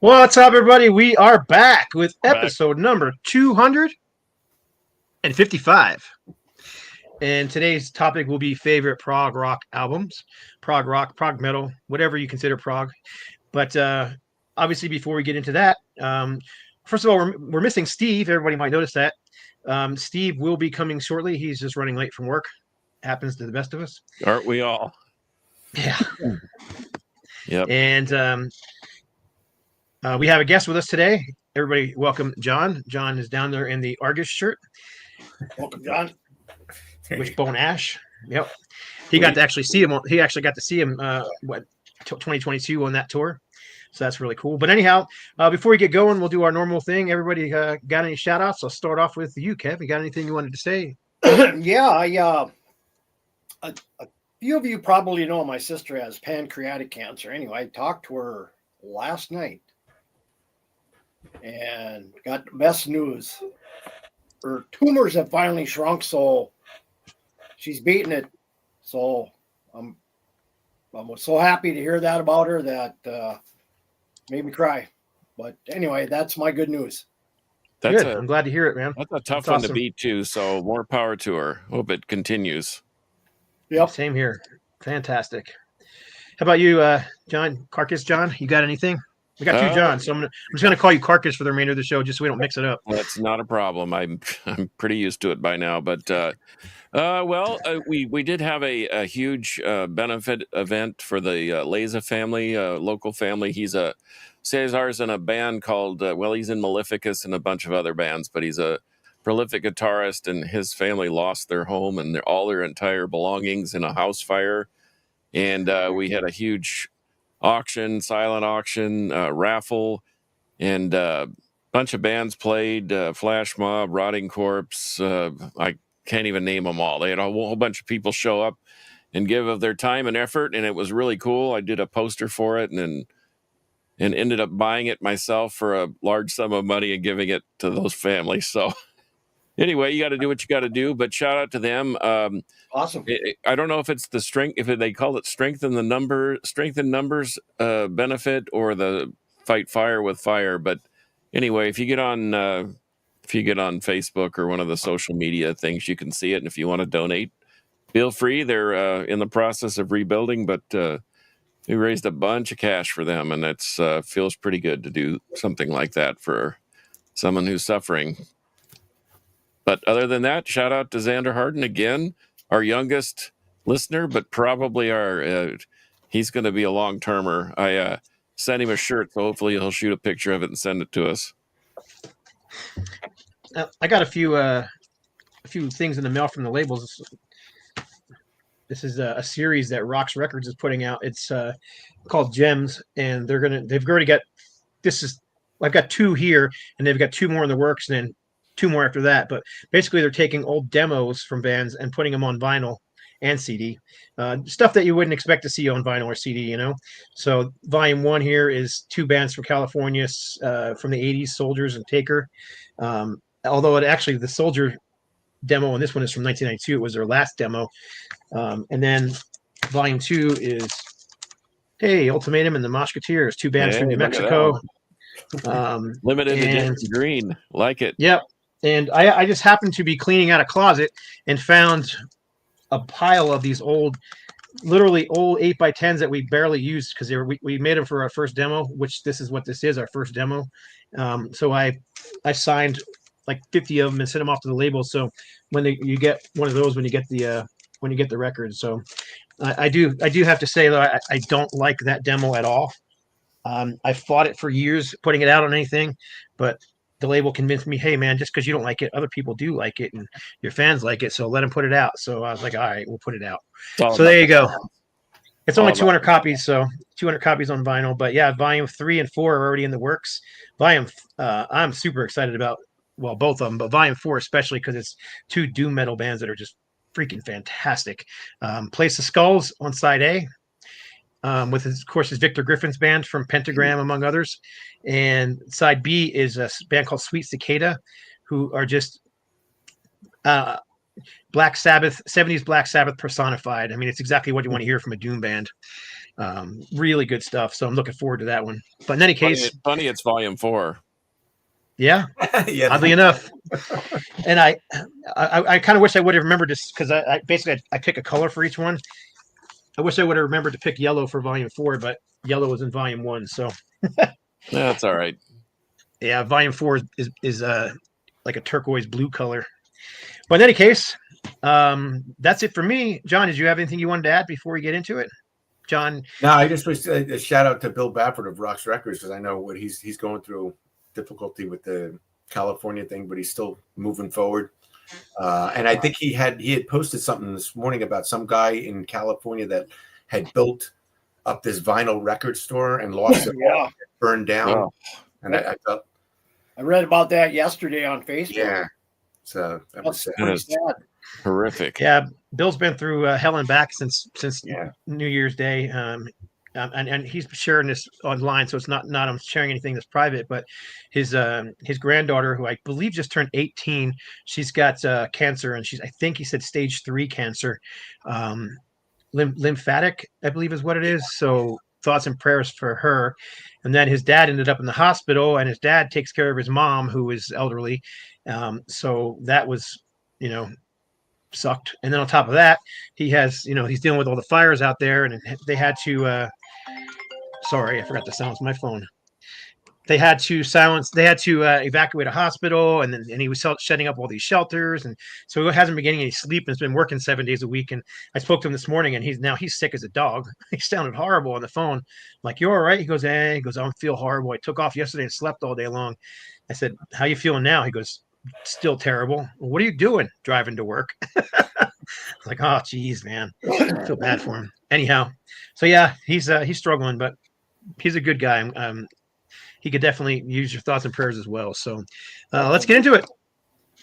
What's up, everybody? We are back with Back. episode number 255. And today's topic will be favorite prog rock albums. Prog rock, prog metal, whatever you consider prog. But obviously, before we get into that, first of all, we're missing Steve. Everybody might notice that. Steve will be coming shortly. He's just running late from work. Happens to the best of us. Aren't we all? Yeah. Yep. And we have a guest with us today. Everybody, welcome John. John is down there in the Argus shirt. Welcome, John. Wishbone Ash. Yep. He got to actually see him. He actually got to see him. 2022 on that tour. So that's really cool. But anyhow, before we get going, we'll do our normal thing. Everybody got any shout outs? I'll start off with you, Kev. You got anything you wanted to say? Yeah, a few of you probably know my sister has pancreatic cancer. Anyway, I talked to her last night and got the best news. Her tumors have finally shrunk, so she's beating it. So I'm so happy to hear that about her that made me cry. But anyway, that's my good news. Good. I'm glad to hear it, man. That's a tough one to beat too. So more power to her. Hope it continues. Yep. Same here. Fantastic. How about you, John? Carcass John? You got anything? We got two Johns, so I'm just gonna call you Carcass for the remainder of the show, just so we don't mix it up. That's not a problem. I'm pretty used to it by now. But we did have a huge benefit event for the Leza family, local family. He's Cesar's in a band called he's in Maleficus and a bunch of other bands, but he's a prolific guitarist, and his family lost their home and all their entire belongings in a house fire. And we had a huge auction, silent auction, raffle, and a bunch of bands played, Flash Mob, Rotting Corpse. I can't even name them all. They had a whole bunch of people show up and give of their time and effort, and it was really cool. I did a poster for it and ended up buying it myself for a large sum of money and giving it to those families. So anyway, you got to do what you got to do, but shout out to them. Awesome. I don't know if it's the strength, if they call it strength in numbers benefit, or the fight fire with fire. But anyway, if you get on Facebook or one of the social media things, you can see it. And if you want to donate, feel free. They're in the process of rebuilding, but we raised a bunch of cash for them, and it's feels pretty good to do something like that for someone who's suffering. But other than that, shout out to Xander Harden again, our youngest listener, but probably he's going to be a long-termer. I sent him a shirt, so hopefully he'll shoot a picture of it and send it to us. I got a few things in the mail from the labels. This is a series that Rocks Records is putting out. It's called Gems, and they've already got I've got two here, and they've got two more in the works, and then two more after that. But basically, they're taking old demos from bands and putting them on vinyl and CD, stuff that you wouldn't expect to see on vinyl or CD, So volume 1 here is two bands from California from the 80s, Soldiers and Taker. Although the Soldier demo and this one is from 1992. It was their last demo. And then volume 2 is Ultimatum and the Musketeers, two bands from New Mexico. Limited edition green, like it. Yep. And I just happened to be cleaning out a closet and found a pile of these literally old 8x10s that we barely used because we made them for our first demo, which this is what this is, our first demo. So I signed like 50 of them and sent them off to the label. So when you get one of those, when you get the record. So I do have to say though, I don't like that demo at all. I fought it for years, putting it out on anything, but the label convinced me, hey man, just because you don't like it, other people do like it, and your fans like it, so let them put it out. So I was like, all right, we'll put it out. So there you go. It's only 200 copies, so 200 copies on vinyl. But yeah, volume 3 and 4 are already in the works. I'm super excited about, well, both of them, but volume 4 especially because it's two doom metal bands that are just freaking fantastic. Place of Skulls on side A. With his Victor Griffin's band from Pentagram, among others. And side B is a band called Sweet Cicada, who are just Black Sabbath, 70s Black Sabbath personified. I mean, it's exactly what you want to hear from a doom band. Really good stuff. So I'm looking forward to that one. But in any case, funny it's volume 4. yeah, Yeah. oddly enough. And I kind of wish I would have remembered this because I basically I pick a color for each one. I wish I would have remembered to pick yellow for volume 4, but yellow was in volume 1. So That's all right. yeah, volume 4 is like a turquoise blue color. But in any case, that's it for me. John, did you have anything you wanted to add before we get into it? John? No, I just wish a shout out to Bill Baffert of Rocks Records because I know what he's going through difficulty with the California thing, but he's still moving forward. And I think he had posted something this morning about some guy in California that had built up this vinyl record store and lost it all, burned down. Oh. And I thought I read about that yesterday on Facebook. yeah. So that was sad. Pretty sad. Horrific. Yeah, Bill's been through hell and back since Yeah. New Year's Day, and he's sharing this online, so it's not I'm sharing anything that's private. But his granddaughter, who I believe just turned 18, she's got cancer, and I think he said stage 3 cancer, lymphatic, I believe is what it is. So thoughts and prayers for her. And then his dad ended up in the hospital, and his dad takes care of his mom, who is elderly. So that was, sucked. And then on top of that, he has, he's dealing with all the fires out there, and they had to, sorry, I forgot to silence my phone. They had to evacuate a hospital, and he was setting up all these shelters. And so he hasn't been getting any sleep and has been working 7 days a week. And I spoke to him this morning, and he's sick as a dog. He sounded horrible on the phone. I'm like, you all right? He goes, I don't feel horrible. I took off yesterday and slept all day long. I said, how you feeling now? He goes, still terrible. Well, what are you doing driving to work? Like, oh geez, man, I feel bad for him. Anyhow, so yeah, he's struggling, but he's a good guy. He could definitely use your thoughts and prayers as well. So let's get into it.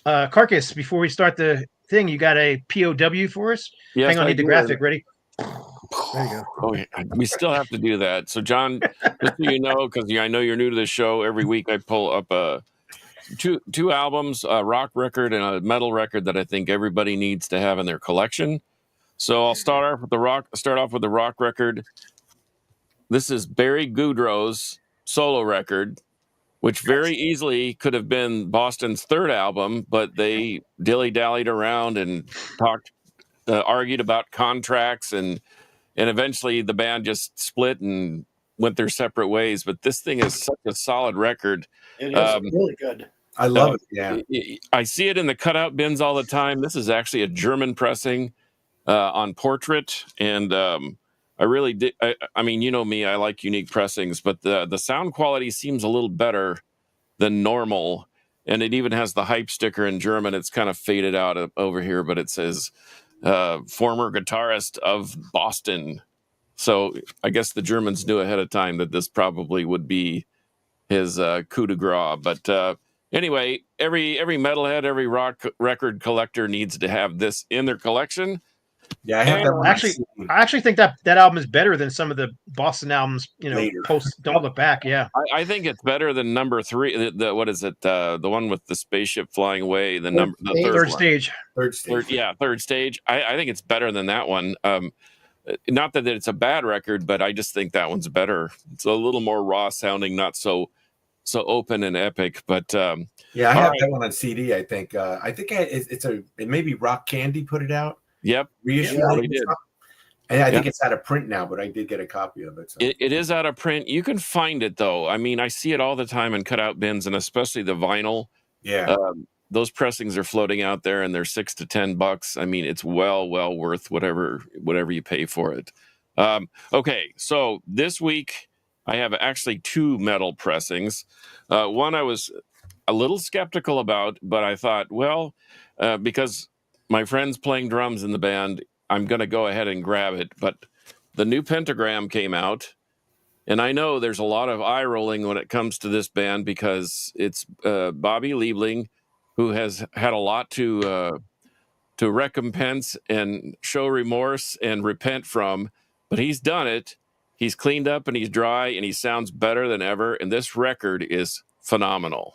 Carcass, before we start the thing, you got a POW for us? Yes, hang on, I need the graphic ready. There you go. Oh, yeah. We still have to do that. So John, just so you know, because I know you're new to the show, every week I pull up two albums, a rock record and a metal record that I think everybody needs to have in their collection. So I'll start off with the rock record. This is Barry Goudreau's solo record, which very easily could have been Boston's third album, but they dilly-dallied around and argued about contracts, and eventually the band just split and went their separate ways. But this thing is such a solid record. It is really good. I love it. Yeah. I see it in the cutout bins all the time. This is actually a German pressing on Portrait, and I really did. I mean, you know me, I like unique pressings, but the sound quality seems a little better than normal. And it even has the hype sticker in German. It's kind of faded out over here, but it says former guitarist of Boston. So I guess the Germans knew ahead of time that this probably would be his coup de grace. But anyway, every metalhead, every rock record collector needs to have this in their collection. Yeah, I have that one. I actually think that album is better than some of the Boston albums, Later. post Don't Look Back. Yeah. I think it's better than number 3. What is it? The one with the spaceship flying away. The Third stage. Third stage. Third stage. I think it's better than that one. Not that it's a bad record, but I just think that one's better. It's a little more raw sounding, not so open and epic. But yeah, I have that one on CD. I think. It maybe Rock Candy put it out. Yep. Reissue. Yeah, they did. And I think it's out of print now, but I did get a copy of it. So. It is out of print. You can find it though. I mean, I see it all the time in cutout bins, and especially the vinyl. Yeah. Those pressings are floating out there, and they're $6 to $10. I mean, it's well worth whatever you pay for it. Okay, so this week I have actually 2 metal pressings. One I was a little skeptical about, but I thought, because my friend's playing drums in the band, I'm going to go ahead and grab it. But the new Pentagram came out, and I know there's a lot of eye rolling when it comes to this band because it's Bobby Liebling, who has had a lot to recompense and show remorse and repent from, but he's done it. He's cleaned up and he's dry and he sounds better than ever. And this record is phenomenal.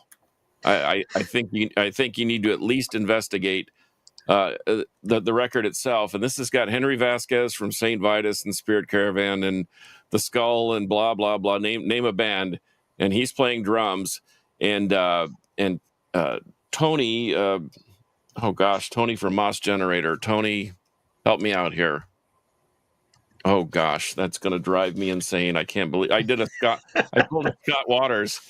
I think you need to at least investigate the record itself. And this has got Henry Vasquez from St. Vitus and Spirit Caravan and the Skull and blah blah blah. Name a band, and he's playing drums. And Tony, Tony from Moss Generator. Tony, help me out here. Oh gosh, that's gonna drive me insane. I can't believe I did I pulled a Scott Waters.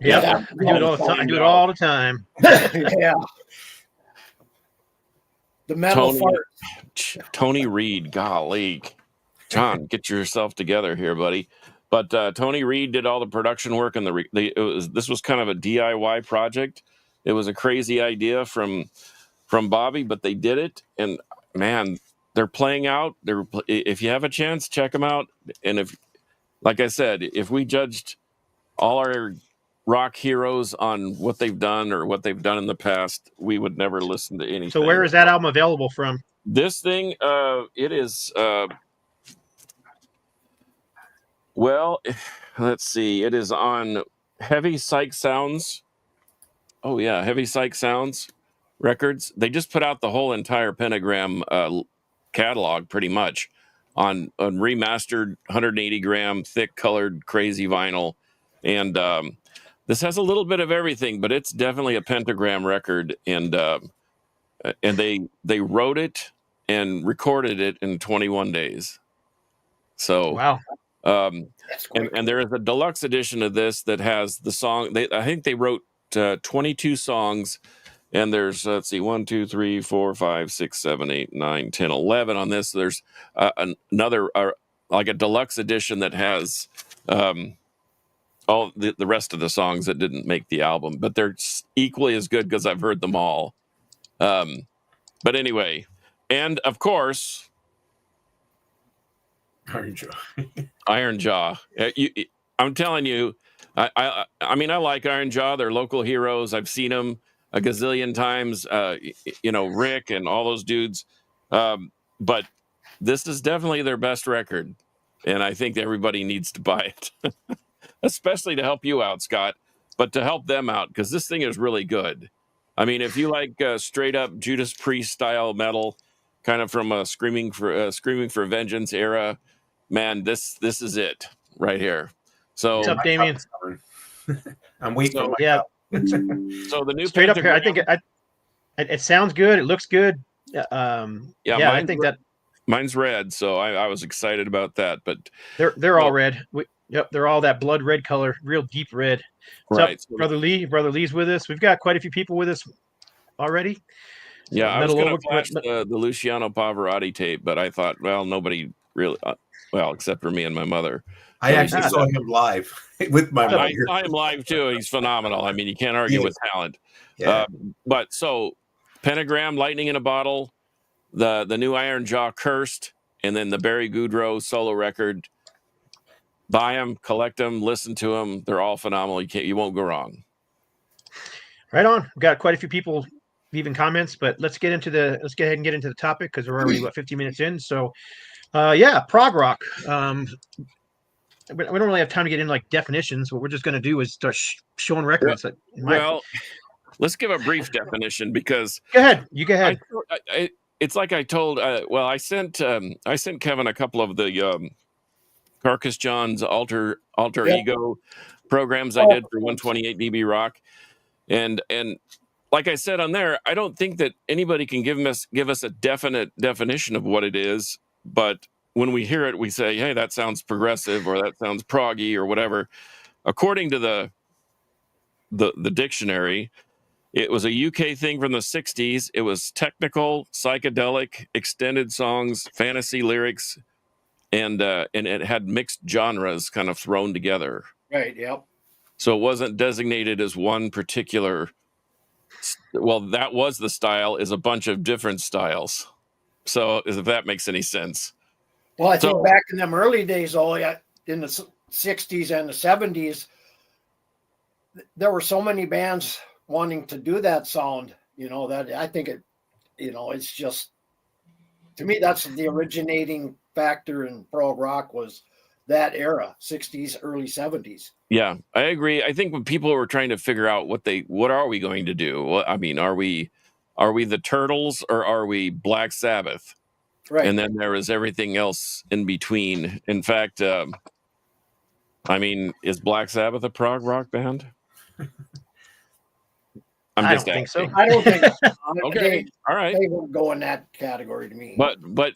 Yeah, I do it all the time. I do it all the time. Yeah. The metal fart. Tony Reed, golly. John, get yourself together here, buddy. But Tony Reed did all the production work, and this was kind of a DIY project. It was a crazy idea from Bobby, but they did it, and man, they're playing out. If you have a chance, check them out. And if, like I said, if we judged all our rock heroes on what they've done or what they've done in the past, we would never listen to anything. So where is that album available from? This thing, it is. Well, let's see. It is on Heavy Psych Sounds. Oh yeah, Heavy Psych Sounds Records. They just put out the whole entire Pentagram catalog, pretty much, on remastered 180 gram thick colored crazy vinyl, and this has a little bit of everything, but it's definitely a Pentagram record, and they wrote it and recorded it in 21 days. So wow. And there is a deluxe edition of this that has the song. I think they wrote 22 songs, and there's, let's see, 1, 2, 3, 4, 5, 6, 7, 8, 9, 10, 11 on this. There's another like a deluxe edition that has all the rest of the songs that didn't make the album, but they're equally as good because I've heard them all. But anyway, and of course, Iron Jaw. I'm telling you, I mean, I like Iron Jaw. They're local heroes. I've seen them a gazillion times. Rick and all those dudes. But this is definitely their best record, and I think everybody needs to buy it, especially to help you out, Scott, but to help them out, because this thing is really good. I mean, if you like straight up Judas Priest style metal, kind of from a Screaming for Vengeance era, man, this is it right here. So what's up, Damien? I'm waiting for my yeah. So the new straight up here, I think it sounds good. It looks good. I think that mine's red, so I was excited about that. But they're all red. Yep, they're all that blood red color, real deep red. What's right, up, Brother Lee? Brother Lee's with us. We've got quite a few people with us already. Yeah, I was going to flash the Luciano Pavarotti tape, but I thought, well, nobody really, except for me and my mother. I actually saw him live with my mother. I saw him live too. He's phenomenal. I mean, you can't argue with talent. Yeah. But so Pentagram, Lightning in a Bottle, the new Iron Jaw, Cursed, and then the Barry Goudreau solo record. Buy them, collect them, listen to them. They're all phenomenal. You won't go wrong. Right on. We've got quite a few people leaving comments, but let's go ahead and get into the topic, because we're already 50 minutes in. So Prog-Rock. We don't really have time to get into like definitions. What we're just going to do is start showing records. Let's give a brief definition, because go ahead. You go ahead. It's like I told. I sent Kevin a couple of the Carcass John's alter ego programs I did for 128 dB Rock, and like I said on there, I don't think that anybody can give us a definite definition of what it is, but when we hear it, we say, hey, that sounds progressive, or that sounds proggy, or whatever. According to the dictionary, it was a UK thing from the 60s. It was technical, psychedelic, extended songs, fantasy lyrics, and it had mixed genres kind of thrown together. Right, yep. So it wasn't designated as one particular. Well, that was the style, is a bunch of different styles. So if that makes any sense. Well, I think back in them early days, in the 60s and the 70s, there were so many bands wanting to do that sound, that I think it's just, to me, that's the originating factor in prog-rock, was that era, 60s, early 70s. Yeah, I agree. I think when people were trying to figure out what are we going to do? I mean, are we are we the Turtles or are we Black Sabbath? Right. And then there is everything else in between. In fact, I mean, is Black Sabbath a prog rock band? I don't think so. I don't think Okay, all right. they would go in that category to me. But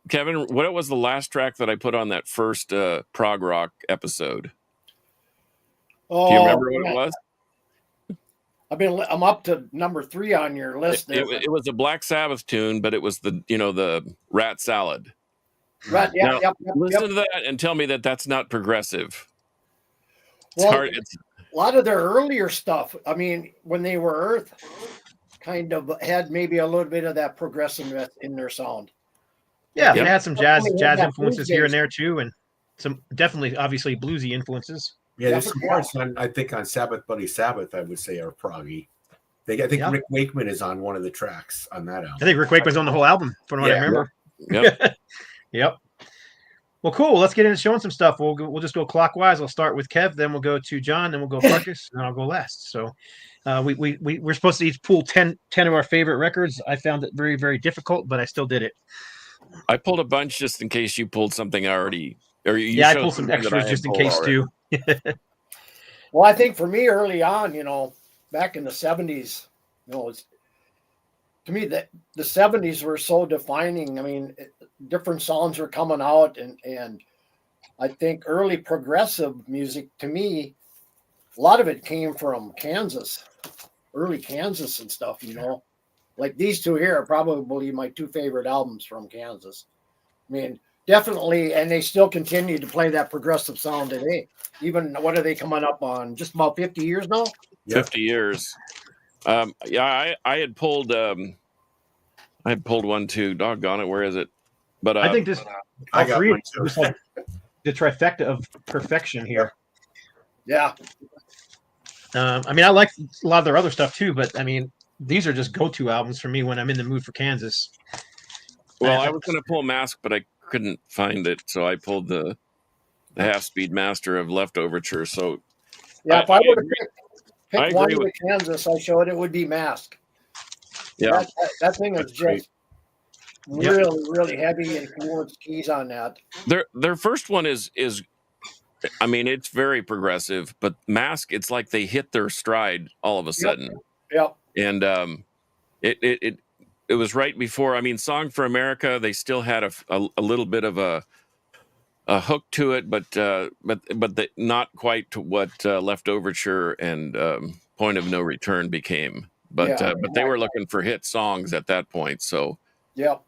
Kevin, what was the last track that I put on that first prog rock episode? Do you remember what it was? I'm up to number 3 on your list there. It was a Black Sabbath tune, but it was the Rat Salad. Right. Now, listen to that and tell me that that's not progressive. It's Well, hard. a lot of their earlier stuff, I mean, when they were Earth, kind of had maybe a little bit of that progressiveness in their sound. Yeah, Yep. they had some jazz Definitely had influences blues here and days. there too, and some definitely obviously bluesy influences. Yeah, there's some parts I think on Sabbath Bloody Sabbath I would say are proggy. I think Yeah. Rick Wakeman is on one of the tracks on that album. I think Rick Wakeman's on the whole album, from what I remember. Yep. Yep. Well, cool. Let's get into showing some stuff. We'll just go clockwise. I'll start with Kev, then we'll go to John, then we'll go Marcus, and I'll go last. So we're supposed to each pull 10 of our favorite records. I found it very, very difficult, but I still did it. I pulled a bunch just in case you pulled something already. Or I pulled some extras just in case too. Well, I think for me early on, back in the 70s, to me that the 70s were so defining. I mean, different songs were coming out, and I think early progressive music to me, a lot of it came from Kansas, early Kansas and stuff. Like these two here are probably my 2 favorite albums from Kansas. I mean, definitely, and they still continue to play that progressive sound today. Even what are they coming up on? Just about 50 years now. 50 years. I had pulled. I had pulled one too. Doggone it, where is it? But I think this I all got three one, too. was like the trifecta of perfection here. Yeah. I mean, I like a lot of their other stuff too, but I mean, these are just go-to albums for me when I'm in the mood for Kansas. Well, I was going to pull Mask, but I couldn't find it, so I pulled the Half-Speed Master of Leftoverture. So Yeah, if I were to I pick one agree with Kansas, I showed it would be Mask. yeah, That thing is just really, really heavy and Fluence keys on that. their first one is I mean, it's very progressive, but Mask, it's like they hit their stride all of a sudden. Yep. And it was right before. I mean, Song for America, they still had a little bit of a hook to it, but not quite to what Leftoverture and Point of No Return became. But they were looking for hit songs at that point. So Yep.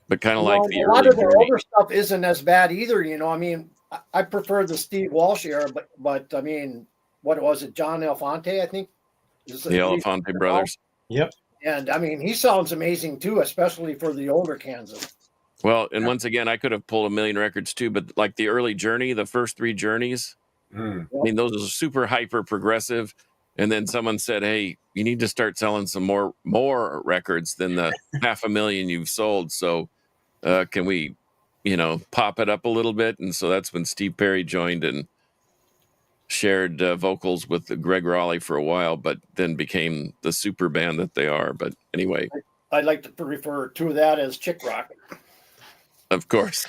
but kind of like the a lot early of the journey. older stuff isn't as bad either. I mean, I prefer the Steve Walsh era, but I mean, what was it? John Elefante, I think. The Elefante brothers. Yep. And I mean, he sounds amazing too, especially for the older Kansas. Well, and once again, I could have pulled a million records too, but like the early Journey, the first 3 Journeys, I mean, those are super hyper progressive. And then someone said, "Hey, you need to start selling some more records than the 500,000 you've sold. So, can we, pop it up a little bit?" And so that's when Steve Perry joined and shared vocals with Greg Raleigh for a while, but then became the super band that they are. But anyway, I'd like to refer to that as chick rock. of course.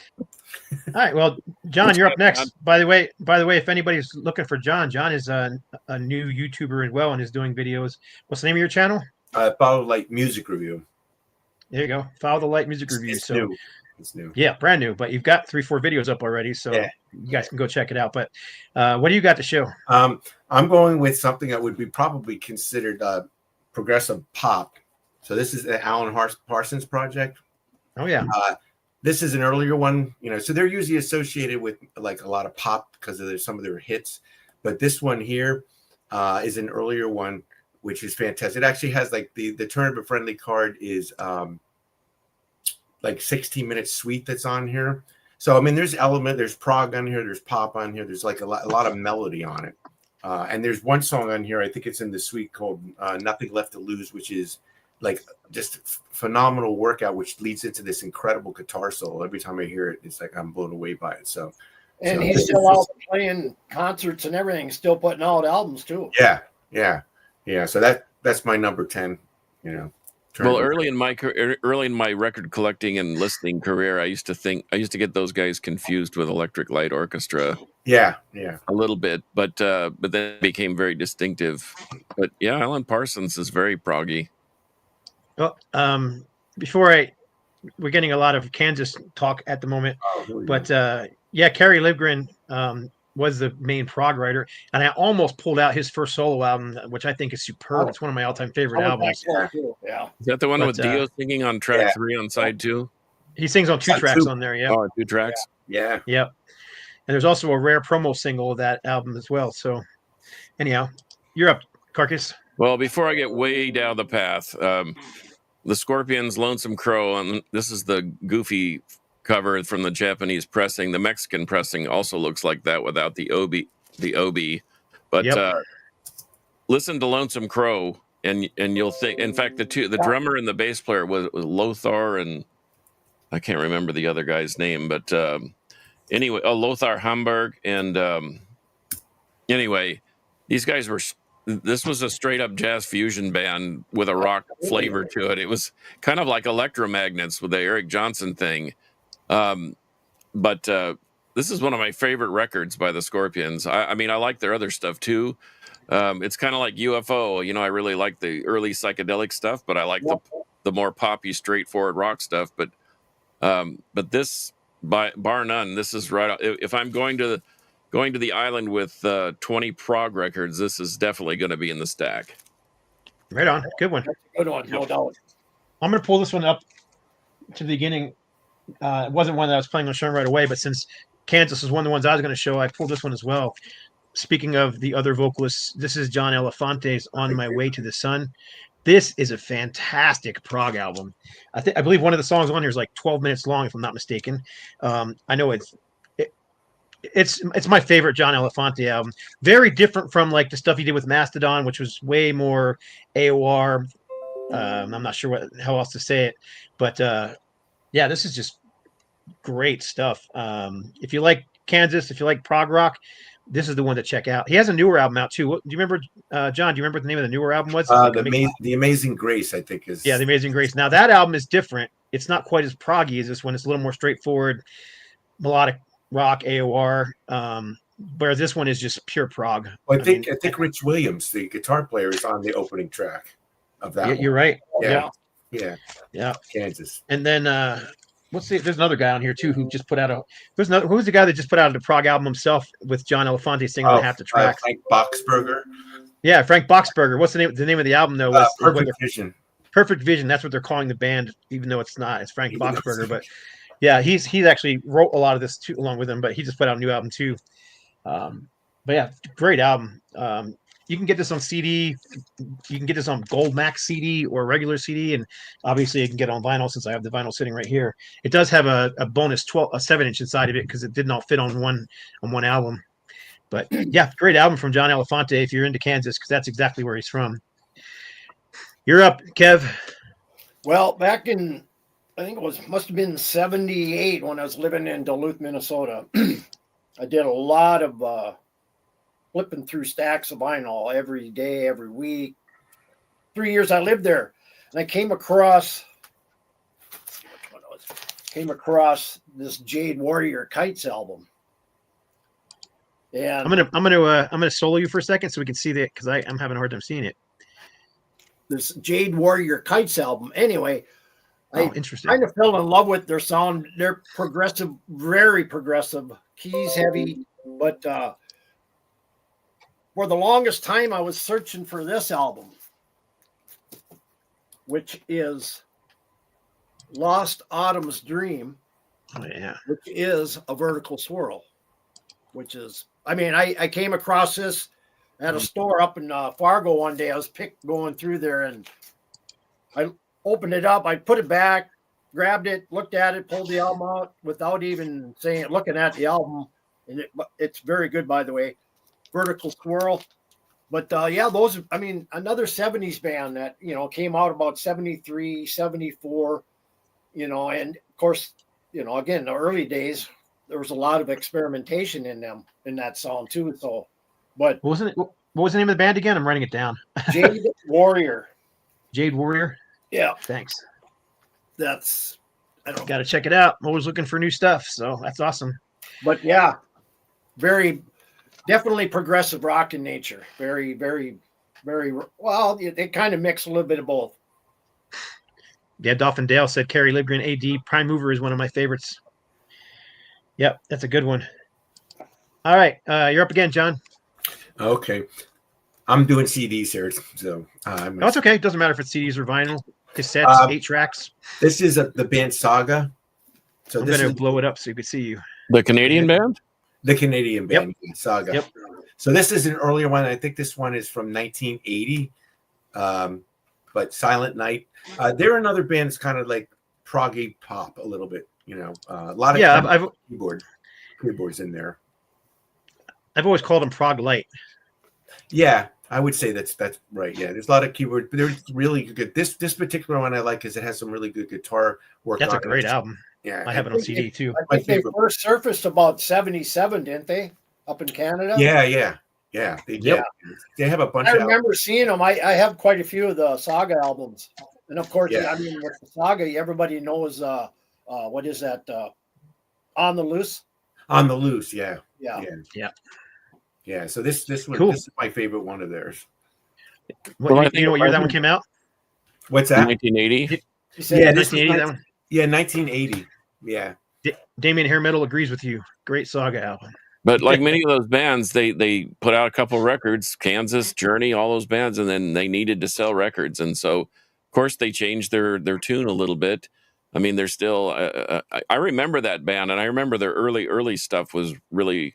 All right. Well, John, you're up next. By the way, if anybody's looking for John is a new YouTuber as well and is doing videos. What's the name of your channel? Follow Light Music Review. There you go. Follow the Light Music Review. It's So new. It's new. yeah, brand new. But you've got 3-4 videos up already, so you guys can go check it out. But what do you got to show? I'm going with something that would be probably considered progressive pop. So this is the Alan Parsons project. Oh yeah. This is an earlier one, so they're usually associated with like a lot of pop because of some of their hits. But this one here is an earlier one, which is fantastic. It actually has like the tournament friendly card is like 16-minute suite that's on here. So, I mean, there's prog on here. There's pop on here. There's like a lot of melody on it. And there's one song on here, I think it's in the suite called Nothing Left to Lose, which is like just phenomenal workout, which leads into this incredible guitar solo. Every time I hear it, it's like I'm blown away by it. So, and he's still out playing concerts and everything, still putting out albums too. Yeah. So that's my number 10. You know, Well, early in my record collecting and listening career, I used to get those guys confused with Electric Light Orchestra yeah. a little bit, but then it became very distinctive. But yeah, Alan Parsons is very proggy. Well, we're getting a lot of Kansas talk at the moment, Oh, here we go. but yeah, Kerry Livgren was the main prog writer, and I almost pulled out his first solo album, which I think is superb. It's one of my all-time favorite albums. Yeah. Is that the one But, with Dio singing on track yeah. 3 on side 2? He sings on 2 Side tracks 2. on there. Yeah. Oh, 2 tracks. Yeah. Yep. And there's also a rare promo single of that album as well. So, anyhow, you're up, Carcass. Well, before I get way down the path, the Scorpions' "Lonesome Crow," and this is the goofy cover from the Japanese pressing. The Mexican pressing also looks like that without the OB. But Yep. Listen to "Lonesome Crow," and you'll think. In fact, the drummer and the bass player was Lothar, and I can't remember the other guy's name, but anyway, Lothar Hamburg, and anyway, these guys were. This was a straight up jazz fusion band with a rock flavor to it. It was kind of like Electromagnets with the Eric Johnson thing. But this is one of my favorite records by the Scorpions. I mean, I like their other stuff too. It's kind of like UFO. You know, I really like the early psychedelic stuff, but I like the more poppy, straightforward rock stuff. But this, bar none, this is right. If I'm going to the island with 20 prog records, this is definitely going to be in the stack. Right on. Good one. Good one, no doubt. I'm going to pull this one up to the beginning. It wasn't one that I was planning on showing right away, but since Kansas was one of the ones I was going to show, I pulled this one as well. Speaking of the other vocalists, this is John Elefante's "On My Way to the Sun." This is a fantastic prog album. I believe one of the songs on here is like 12 minutes long, if I'm not mistaken. I know it's my favorite John Elefante album. Very different from like the stuff he did with Mastodon, which was way more AOR. I'm not sure how else to say it, but yeah, this is just great stuff. If you like Kansas, if you like prog rock, this is the one to check out. He has a newer album out too. Do you remember, John? Do you remember what the name of the newer album was? The Amazing Grace, I think is. Yeah, The Amazing Grace. Now that album is different. It's not quite as proggy as this one. It's a little more straightforward, melodic rock, AOR. Whereas this one is just pure prog. Well, I think Rich Williams, the guitar player, is on the opening track of that. Yeah, you're right. Yeah. Kansas. And then there's another guy on here too who just put out who's the guy that just put out the prog album himself with John Elefante singing on half the tracks? Frank Boxberger. Yeah, Frank Boxberger. What's the name? The name of the album though was Perfect Vision. Perfect Vision. That's what they're calling the band, even though it's not. It's Frank Boxberger, but yeah, he's actually wrote a lot of this too along with him, but he just put out a new album too. But yeah, great album. You can get this on CD. You can get this on Gold Max CD or regular CD, and obviously you can get it on vinyl since I have the vinyl sitting right here. It does have a bonus 7-inch inside of it because it did not fit on one album. But yeah, great album from John Elefante if you're into Kansas, because that's exactly where he's from. You're up, Kev. Well, back in, I think must have been 78 when I was living in Duluth, Minnesota. I did a lot of flipping through stacks of vinyl every day, every week. 3 years I lived there, and I came across this Jade Warrior Kites album. And I'm gonna solo you for a second so we can see that, because I'm having a hard time seeing it. This Jade Warrior Kites album. Anyway, interesting. I kind of fell in love with their sound. They're progressive, very progressive, keys heavy, but for the longest time I was searching for this album, which is Lost Autumn's Dream. Oh, yeah. Which is a vertical swirl, which is, I came across this at a store up in Fargo one day. I was going through there, and I opened it up. I put it back, grabbed it, looked at it, pulled the album out without even looking at the album. And it's very good, by the way. Vertical Swirl. But those, another 70s band that, came out about 73, 74, and of course, again, the early days, there was a lot of experimentation in that sound too. So, but wasn't What was the name of the band again? I'm writing it down. Jade Warrior. Jade Warrior. Yeah, Thanks. that's I don't know. Got to check it out. I'm always looking for new stuff, so that's awesome. But yeah, very definitely progressive rock in nature. Very, very, very well. They kind of mix a little bit of both. Yeah, Dolphin Dale said Kerry Livgren AD Prime Mover is one of my favorites. Yep, that's a good one. All right, you're up again, John. Okay. I'm doing CDs here, so No, it's okay. It doesn't matter if it's CDs or vinyl, cassettes, 8 tracks. This is the band Saga. So I'm this going to is blow it up so you can see you. The Canadian band? the Canadian band Saga. Yep. So this is an earlier one. I think this one is from 1980. But Silent Night. They're another band that's kind of like proggy pop a little bit. You know, a lot of I've keyboards in there. I've always called them prog light. Yeah, I would say that's right. Yeah, there's a lot of keyboards, but they're really good. This particular one I like because it has some really good guitar work. That's on a great it. album. Yeah, I have it on CD too. I think they first surfaced about 77, didn't they? Up in Canada. Yeah. They did. Yep. They have a bunch. I of remember seeing them. I have quite a few of the Saga albums, and of course, Yeah. I mean, with the Saga, everybody knows. What is that? On the Loose. On the Loose. Yeah. So this one, Cool. this is my favorite one of theirs. What, Well, I you think know what it year that was- one came out? What's that? 1980. You said Yeah, this was 1980. That one. Yeah, 1980. Yeah. Damien Hair Metal agrees with you. Great Saga album. But like many of those bands, they put out a couple records, Kansas, Journey, all those bands, and then they needed to sell records, and so of course they changed their tune a little bit. I mean, they're still. I remember that band, and I remember their early stuff was really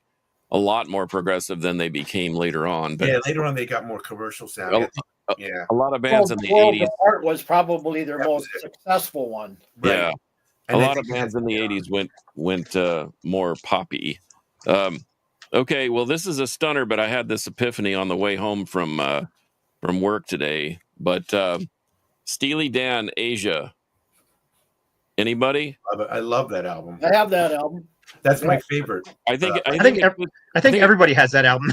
a lot more progressive than they became later on. But Yeah, later on they got more commercial sound. Yeah. a lot of bands in the World 80s. Apart was probably their That most was it. successful one. Yeah, And a I lot of think bands that- in the 80s went more poppy. Okay, well, this is a stunner, but I had this epiphany on the way home from work today. But Steely Dan, Asia. Anybody? I love that album. I have that album. That's my favorite. I think I think everybody has that album.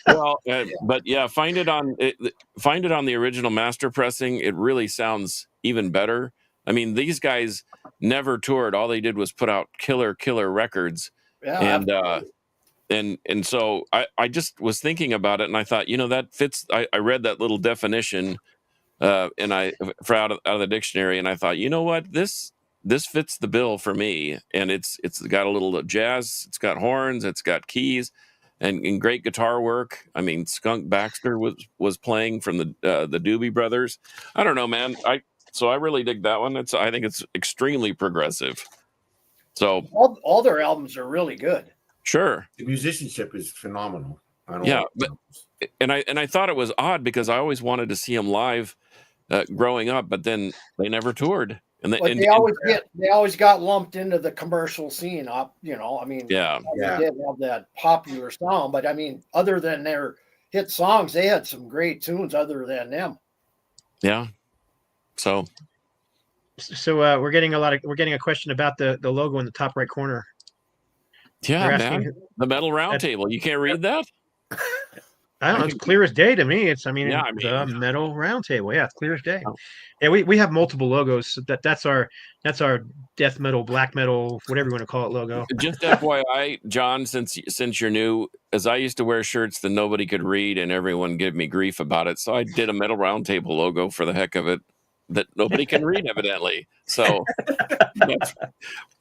well, but yeah, find it on the original master pressing. It really sounds even better. I mean, these guys never toured. All they did was put out killer records. Yeah, And so I just was thinking about it, and I thought, that fits. I read that little definition, and I out of the dictionary, and I thought, you know what, this fits the bill for me. And it's got a little jazz, it's got horns, it's got keys, and great guitar work. I mean, Skunk Baxter was playing from the Doobie Brothers. I don't know, man. I really dig that one. I think it's extremely progressive. So all their albums are really good. sure. The musicianship is phenomenal. Yeah, and I thought it was odd because I always wanted to see them live growing up, but then they never toured, and But they always got lumped into the commercial scene. I mean, yeah. they did have that popular sound, but I mean, other than their hit songs, they had some great tunes. Other than them, Yeah. So we're getting a question about the logo in the top right corner. yeah, They're man, asking- the Metal Roundtable. You can't read that? I don't know. It's clear as day to me. The mean- Metal Roundtable. Yeah, it's clear as day. Oh. Yeah, we have multiple logos. So that's our death metal, black metal, whatever you want to call it logo. Just FYI, John, since you're new, as I used to wear shirts that nobody could read and everyone gave me grief about it, so I did a Metal Roundtable logo for the heck of it that nobody can read, evidently. So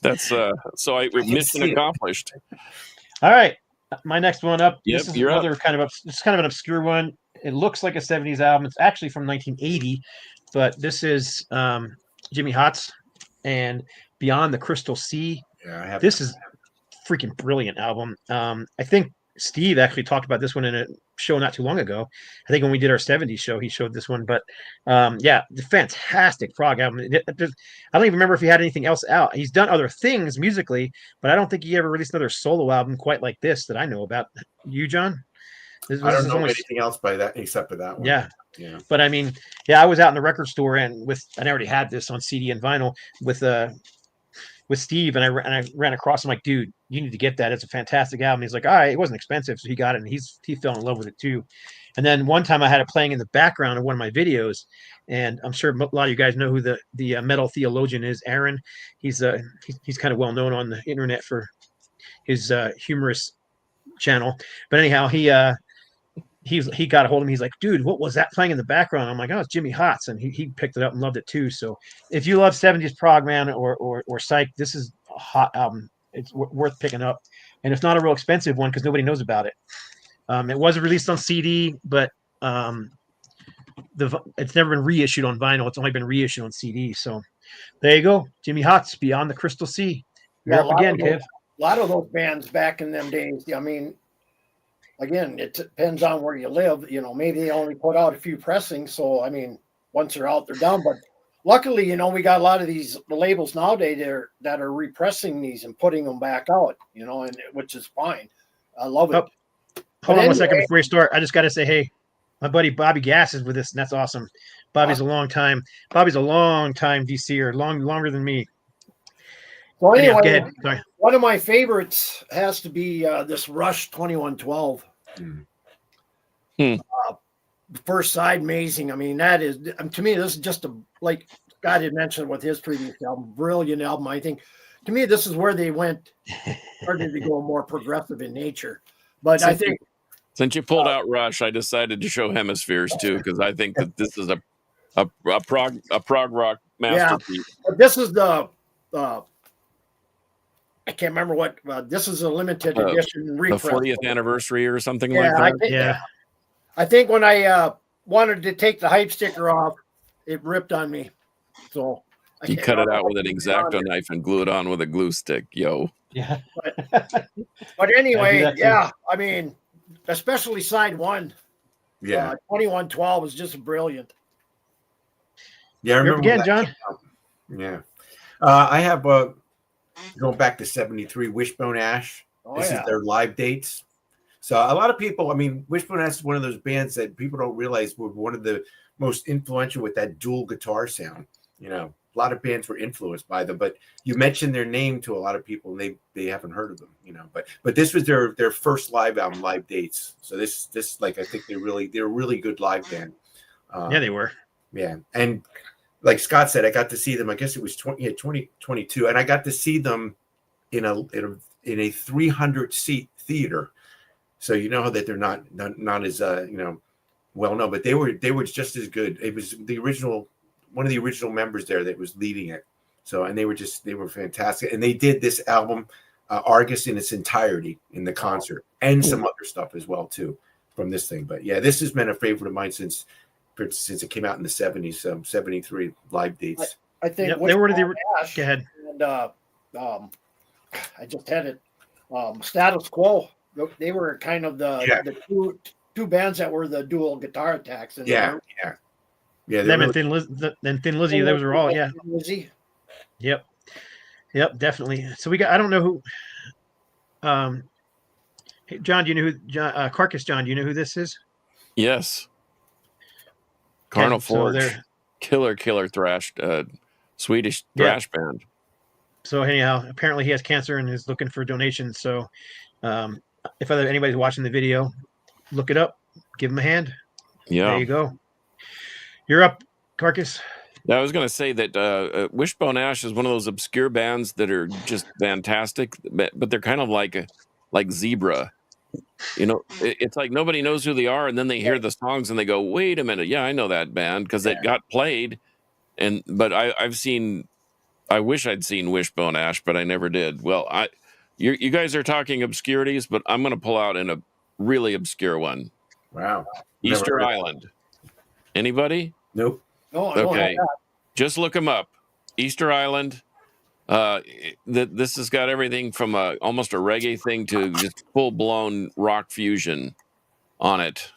that's mission accomplished. All right, my next one up. Yep, this is you're another kind of an obscure one. It looks like a 70s album. It's actually from 1980, but this is Jimmy Hotz and Beyond the Crystal Sea. Yeah, I have. This is freaking brilliant album. I think Steve actually talked about this one in a show not too long ago. I think when we did our 70s show, he showed this one. But yeah, the fantastic prog album. I don't even remember if he had anything else out. He's done other things musically, but I don't think he ever released another solo album quite like this that I know about. You, John? I don't know anything else by that except for that one. Yeah. Yeah. But I mean, yeah, I was out in the record store and I already had this on CD and vinyl with Steve, and I ran across him like, dude, you need to get that. It's a fantastic album. He's like, all right, it wasn't expensive, so he got it, and he fell in love with it too. And then one time I had it playing in the background of one of my videos, and I'm sure a lot of you guys know who the metal theologian is, Aaron. He's he's kind of well known on the internet for his humorous channel. But anyhow, he got a hold of me. He's like, dude, what was that playing in the background? I'm like, oh, it's Jimmy Hotz, and he picked it up and loved it too. So if you love 70s prog, man, or psych, this is a hot album. It's worth picking up, and it's not a real expensive one because nobody knows about it. It was released on CD, but it's never been reissued on vinyl. It's only been reissued on CD. So there you go, Jimmy Hotz, Beyond the Crystal Sea. You're up again, Kev. A lot of those bands back in them days. I mean, again, it depends on where you live. You know, maybe they only put out a few pressings. So I mean, once they're out, they're done. But luckily, you know, we got a lot of these labels nowadays that are repressing these and putting them back out. You know, and which is fine. I love it. Oh, hold on 1 second before you start. I just got to say, hey, my buddy Bobby Gass is with us, and that's awesome. Bobby's a long time DCer, longer than me. So anyway, go ahead. Sorry. One of my favorites has to be this Rush 2112. First side, amazing. I mean, that is, to me, this is just like Scott had mentioned with his previous album, brilliant album. I think, to me, this is where they started to go more progressive in nature. But I think, since you pulled out Rush, I decided to show Hemispheres too, because I think that this is a prog rock masterpiece. Yeah, but this is I can't remember what. This is a limited edition repress. The 40th anniversary or something like that. I think when I wanted to take the hype sticker off, it ripped on me. So you cut it out with an X-Acto knife and glue it on with a glue stick, yo. Yeah. But anyway, yeah. I mean, especially side one. Yeah. 2112 was just brilliant. Yeah, I remember again, John. Yeah. I have going back to 73, Wishbone Ash. This is their live dates. So a lot of people, I mean, Wishbone Ash is one of those bands that people don't realize were one of the most influential with that dual guitar sound. You know, a lot of bands were influenced by them, but you mention their name to a lot of people and they haven't heard of them, you know, but this was their first live album, Live Dates. So this like, I think they're a really good live band. Yeah, they were. Yeah. And like Scott said, I got to see them, I guess it was 2022. And I got to see them in a 300 seat theater. So you know that they're not as you know, well known, but they were just as good. It was one of the original members there that was leading it. So, and they were fantastic. And they did this album, Argus, in its entirety in the concert, and some other stuff as well too from this thing. But yeah, this has been a favorite of mine since it came out in the 70s, 73 Live Dates. I think they were the Ash, go ahead. And I just had it. Status Quo. They were kind of the two bands that were the dual guitar attacks. And yeah. Them and Thin Lizzy, those were all, Lizzy. Yep, definitely. So we got, I don't know who. Hey, John, do you know who Carcass? John, do you know who this is? Yes. Carnal Forge, so killer thrash, Swedish thrash band. So anyhow, apparently he has cancer and is looking for donations. So if anybody's watching the video, look it up, give him a hand. Yeah, there you go. You're up, Carcass. Yeah, I was going to say that Wishbone Ash is one of those obscure bands that are just fantastic, but they're kind of like Zebra. You know, it's like nobody knows who they are, and then they hear the songs and they go, "Wait a minute, yeah, I know that band," because it got played. But I wish I'd seen Wishbone Ash, but I never did. Well, you guys are talking obscurities, but I'm going to pull out in a really obscure one. Wow, Easter Island. Anybody? Nope. No, okay, just look them up. Easter Island. This has got everything from almost a reggae thing to just full blown rock fusion on it.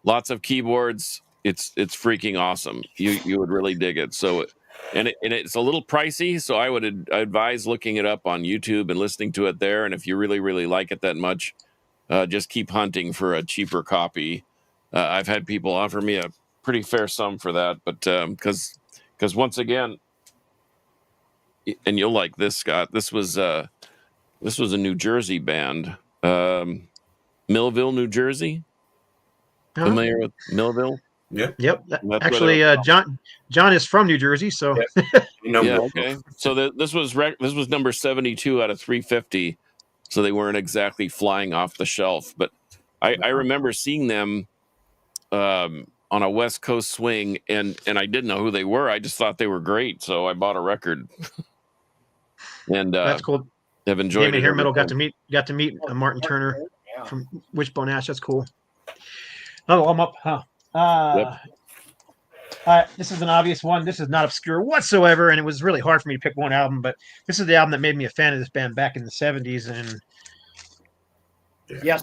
Lots of keyboards. It's freaking awesome. You would really dig it. So, and it's a little pricey. So I would advise looking it up on YouTube and listening to it there. And if you really like it that much, just keep hunting for a cheaper copy. I've had people offer me a pretty fair sum for that, but because once again. And you'll like this, Scott. This was a New Jersey band, Millville, New Jersey. Uh-huh. Familiar with Millville? Yep. Yep. That's where Actually, they're from. John is from New Jersey, so You know, Yeah. Millville. Okay. So this was number 72 out of 350. So they weren't exactly flying off the shelf, but I remember seeing them on a West Coast swing, and I didn't know who they were. I just thought they were great, so I bought a record, and that's cool. have enjoyed Damon it. Hair ever Metal got since. to meet Martin Turner Yeah. from Wishbone Ash. That's cool. Oh, I'm up. Huh. This is an obvious one. This is not obscure whatsoever, and it was really hard for me to pick one album, but this is the album that made me a fan of this band back in the 70s. And Yes.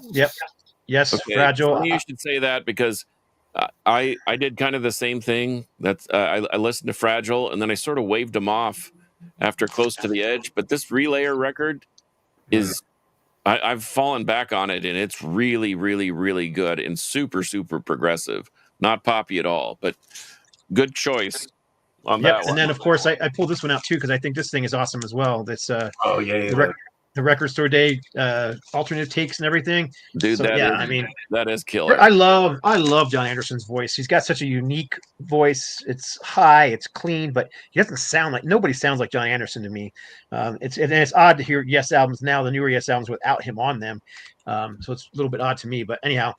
yes, Okay. Fragile. Funny you should say that, because I did kind of the same thing. That's I listened to Fragile, and then I sort of waved them off after Close to the Edge. But this Relayer record is I've fallen back on it, and it's really, really, really good and super, super progressive. Not poppy at all, but good choice on Yep, that and one. then of course I pulled this one out too because I think this thing is awesome as well. That's Oh yeah, the Record Store Day alternate takes and everything. Dude, So, that is killer. I love John Anderson's voice. He's got such a unique voice. It's high, it's clean, but he doesn't sound like nobody sounds like John Anderson to me. It's odd to hear Yes albums now, the newer Yes albums without him on them. So it's a little bit odd to me. But anyhow,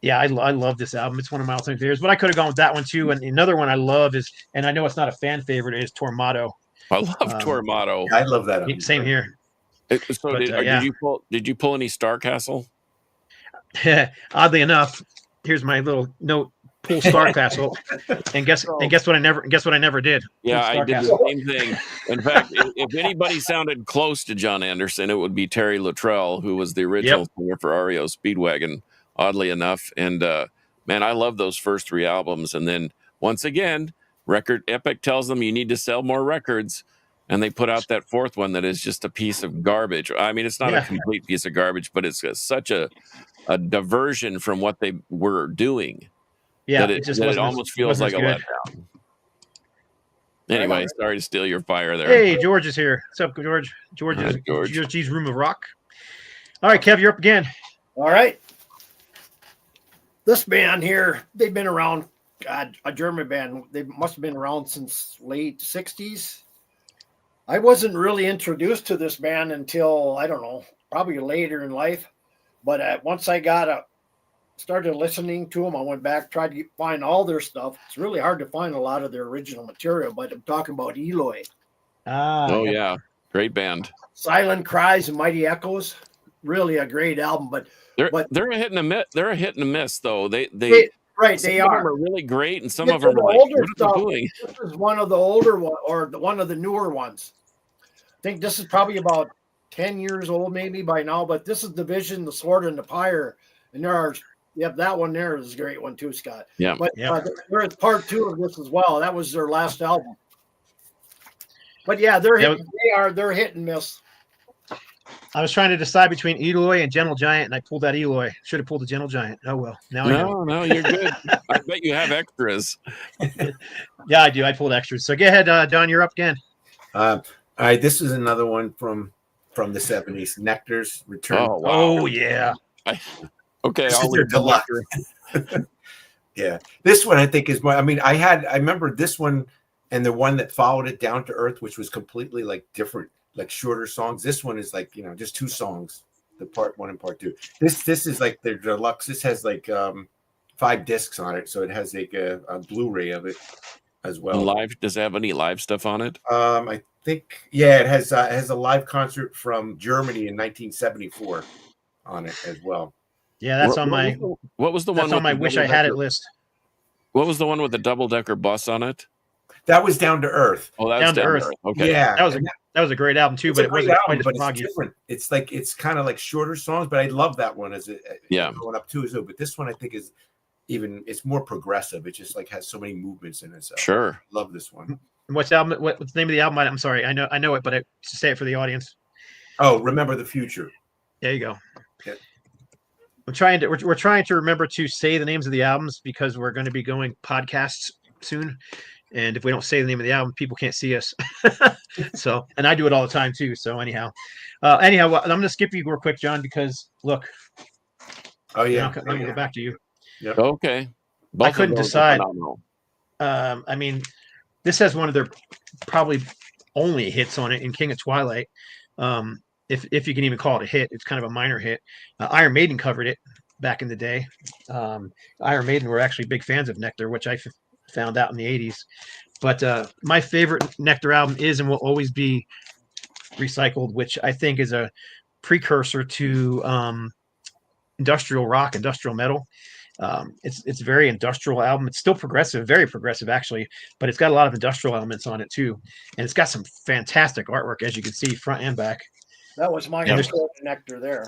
yeah, I love this album. It's one of my all-time favorites. But I could have gone with that one too. And another one I love is, and I know it's not a fan favorite, is Tormato. I love Tormato. I love that. Same here. So did you pull any Starcastle? Oddly enough, here's my little note: pull Starcastle, and guess what I never did. Yeah, Pull I did Starcastle. the same thing. In fact, if anybody sounded close to John Anderson, it would be Terry Luttrell, who was the original singer for REO Speedwagon, oddly enough. And man, I love those first three albums. And then once again, Epic tells them you need to sell more records, and they put out that fourth one that is just a piece of garbage. I mean, it's not a complete piece of garbage, but it's such a diversion from what they were doing. Yeah, that it almost feels like a letdown. Anyway, sorry to steal your fire there. Hey, George is here. What's up, George? George is G's Room of Rock. All right, Kev, you're up again. All right. This band here, they've been around, God, a German band. They must have been around since late 60s. I wasn't really introduced to this band until, I don't know, probably later in life. But once I started listening to them, I went back, tried to find all their stuff. It's really hard to find a lot of their original material, but I'm talking about Eloy. Yeah. Great band. Silent Cries and Mighty Echoes. Really a great album, but they're a hit and a miss. They're a hit and a miss, though. They are. Some of them are really great, and some of them are like, what are they doing? This is one of the older one, or one of the newer ones. I think this is probably about 10 years old, maybe by now. But this is Division, the Sword, and the Pyre, and that one there is a great one too, Scott. Yeah, but there's part 2 of this as well. That was their last album. But yeah, they're hit and miss. I was trying to decide between Eloy and Gentle Giant, and I pulled that Eloy. Should have pulled the Gentle Giant. Oh well. No, you're good. I bet you have extras. Yeah, I do. I pulled extras. So go ahead, Don. You're up again. All right, this is another one from the 70s. Nectar's Return. Oh, wow. Oh yeah. Okay, I'll leave the Yeah, this one I think is more. I mean, I remember this one and the one that followed it, Down to Earth, which was completely like different, like shorter songs. This one is like, just 2 songs, the part 1 and part 2. This is like their deluxe. This has like 5 discs on it, so it has like a Blu-ray of it as well. Live? Does it have any live stuff on it? I think it has a live concert from Germany in 1974 on it as well. Yeah, that's on my. What was the one? That's on my wish I had it list. What was the one with the double-decker bus on it? That was Down to Earth. Oh, that's Down to Earth. Okay. Yeah, that was a great album too, but it wasn't quite as proggy. It's different. It's kind of like shorter songs, but I love that one going up too. So, but this one I think is it's more progressive. It just like has so many movements in it. So sure, love this one. What's the album? What's the name of the album? I'm sorry, I know it, but I say it for the audience. Oh, Remember the Future. There you go. Okay. We're trying to remember to say the names of the albums because we're going to be going podcasts soon. And if we don't say the name of the album, people can't see us. So, and I do it all the time too. So anyhow, I'm going to skip you real quick, John, because look. Oh yeah. I'm going to go back to you. Yep. Okay. Both I of couldn't those are decide. phenomenal. I mean, this has one of their probably only hits on it in King of Twilight. If you can even call it a hit, it's kind of a minor hit. Iron Maiden covered it back in the day. Iron Maiden were actually big fans of Nectar, which I found out in the 80s. But my favorite Nectar album is and will always be Recycled, which I think is a precursor to industrial rock, industrial metal. It's a very industrial album. It's still progressive, very progressive actually, but it's got a lot of industrial elements on it too, and it's got some fantastic artwork as you can see, front and back. That was my And intro to Nectar there.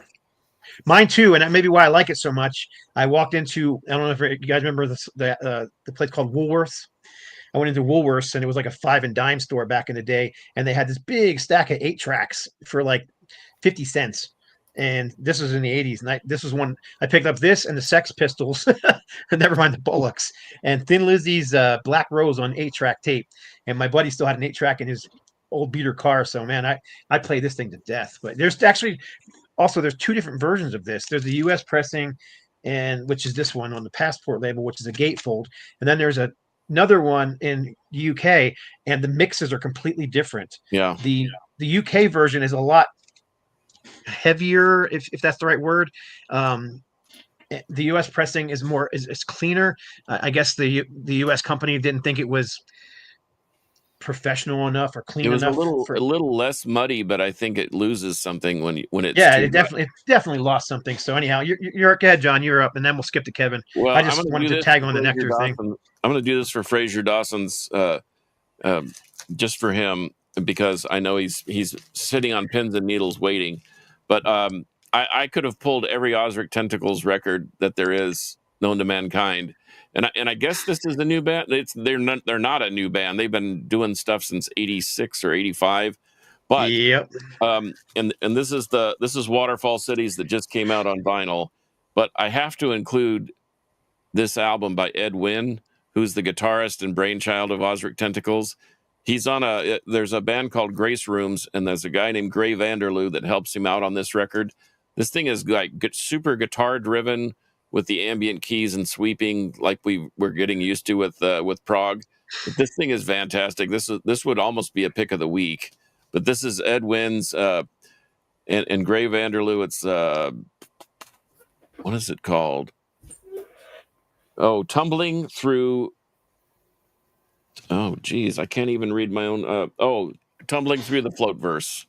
Mine too, and that may be why I like it so much. I walked into, I don't know if you guys remember the place called Woolworths. I went into Woolworths and it was like a 5 and dime store back in the day, and they had this big stack of 8 tracks for like 50 cents. And this was in the 80s. And this was one I picked up, this and the Sex Pistols, never mind the Bullocks, and Thin Lizzy's Black Rose on 8-track tape. And my buddy still had an 8-track in his old beater car. So, man, I played this thing to death. But there's actually also, there's 2 different versions of this. There's the US pressing, and which is this one on the Passport label, which is a gatefold. And then there's another one in the UK, and the mixes are completely different. Yeah. The UK version is a lot heavier, if that's the right word. The US pressing is more is cleaner. I guess the US company didn't think it was professional enough or clean It was enough. a little less muddy, but I think it loses something when it's yeah, too it definitely lost something. So anyhow, you're go ahead, John. You're up, and then we'll skip to Kevin. Well, I just wanted to tag on the Nectar thing. I'm going to do this for Fraser Dawson's, just for him, because I know he's sitting on pins and needles waiting. But I could have pulled every Osric Tentacles record that there is known to mankind, and I guess this is the new band. They're not a new band. They've been doing stuff since '86 or '85. But yep. And this is Waterfall Cities that just came out on vinyl. But I have to include this album by Ed Wynn, who's the guitarist and brainchild of Osric Tentacles. He's on there's a band called Grace Rooms, and there's a guy named Gray Vanderloo that helps him out on this record. This thing is like super guitar driven with the ambient keys and sweeping like we're getting used to with Prog. But this thing is fantastic. This would almost be a pick of the week. But this is Ed Wynn's and Gray Vanderloo. It's what is it called? Oh, Tumbling Through. Oh, geez, I can't even read my own. Tumbling Through the Float Verse.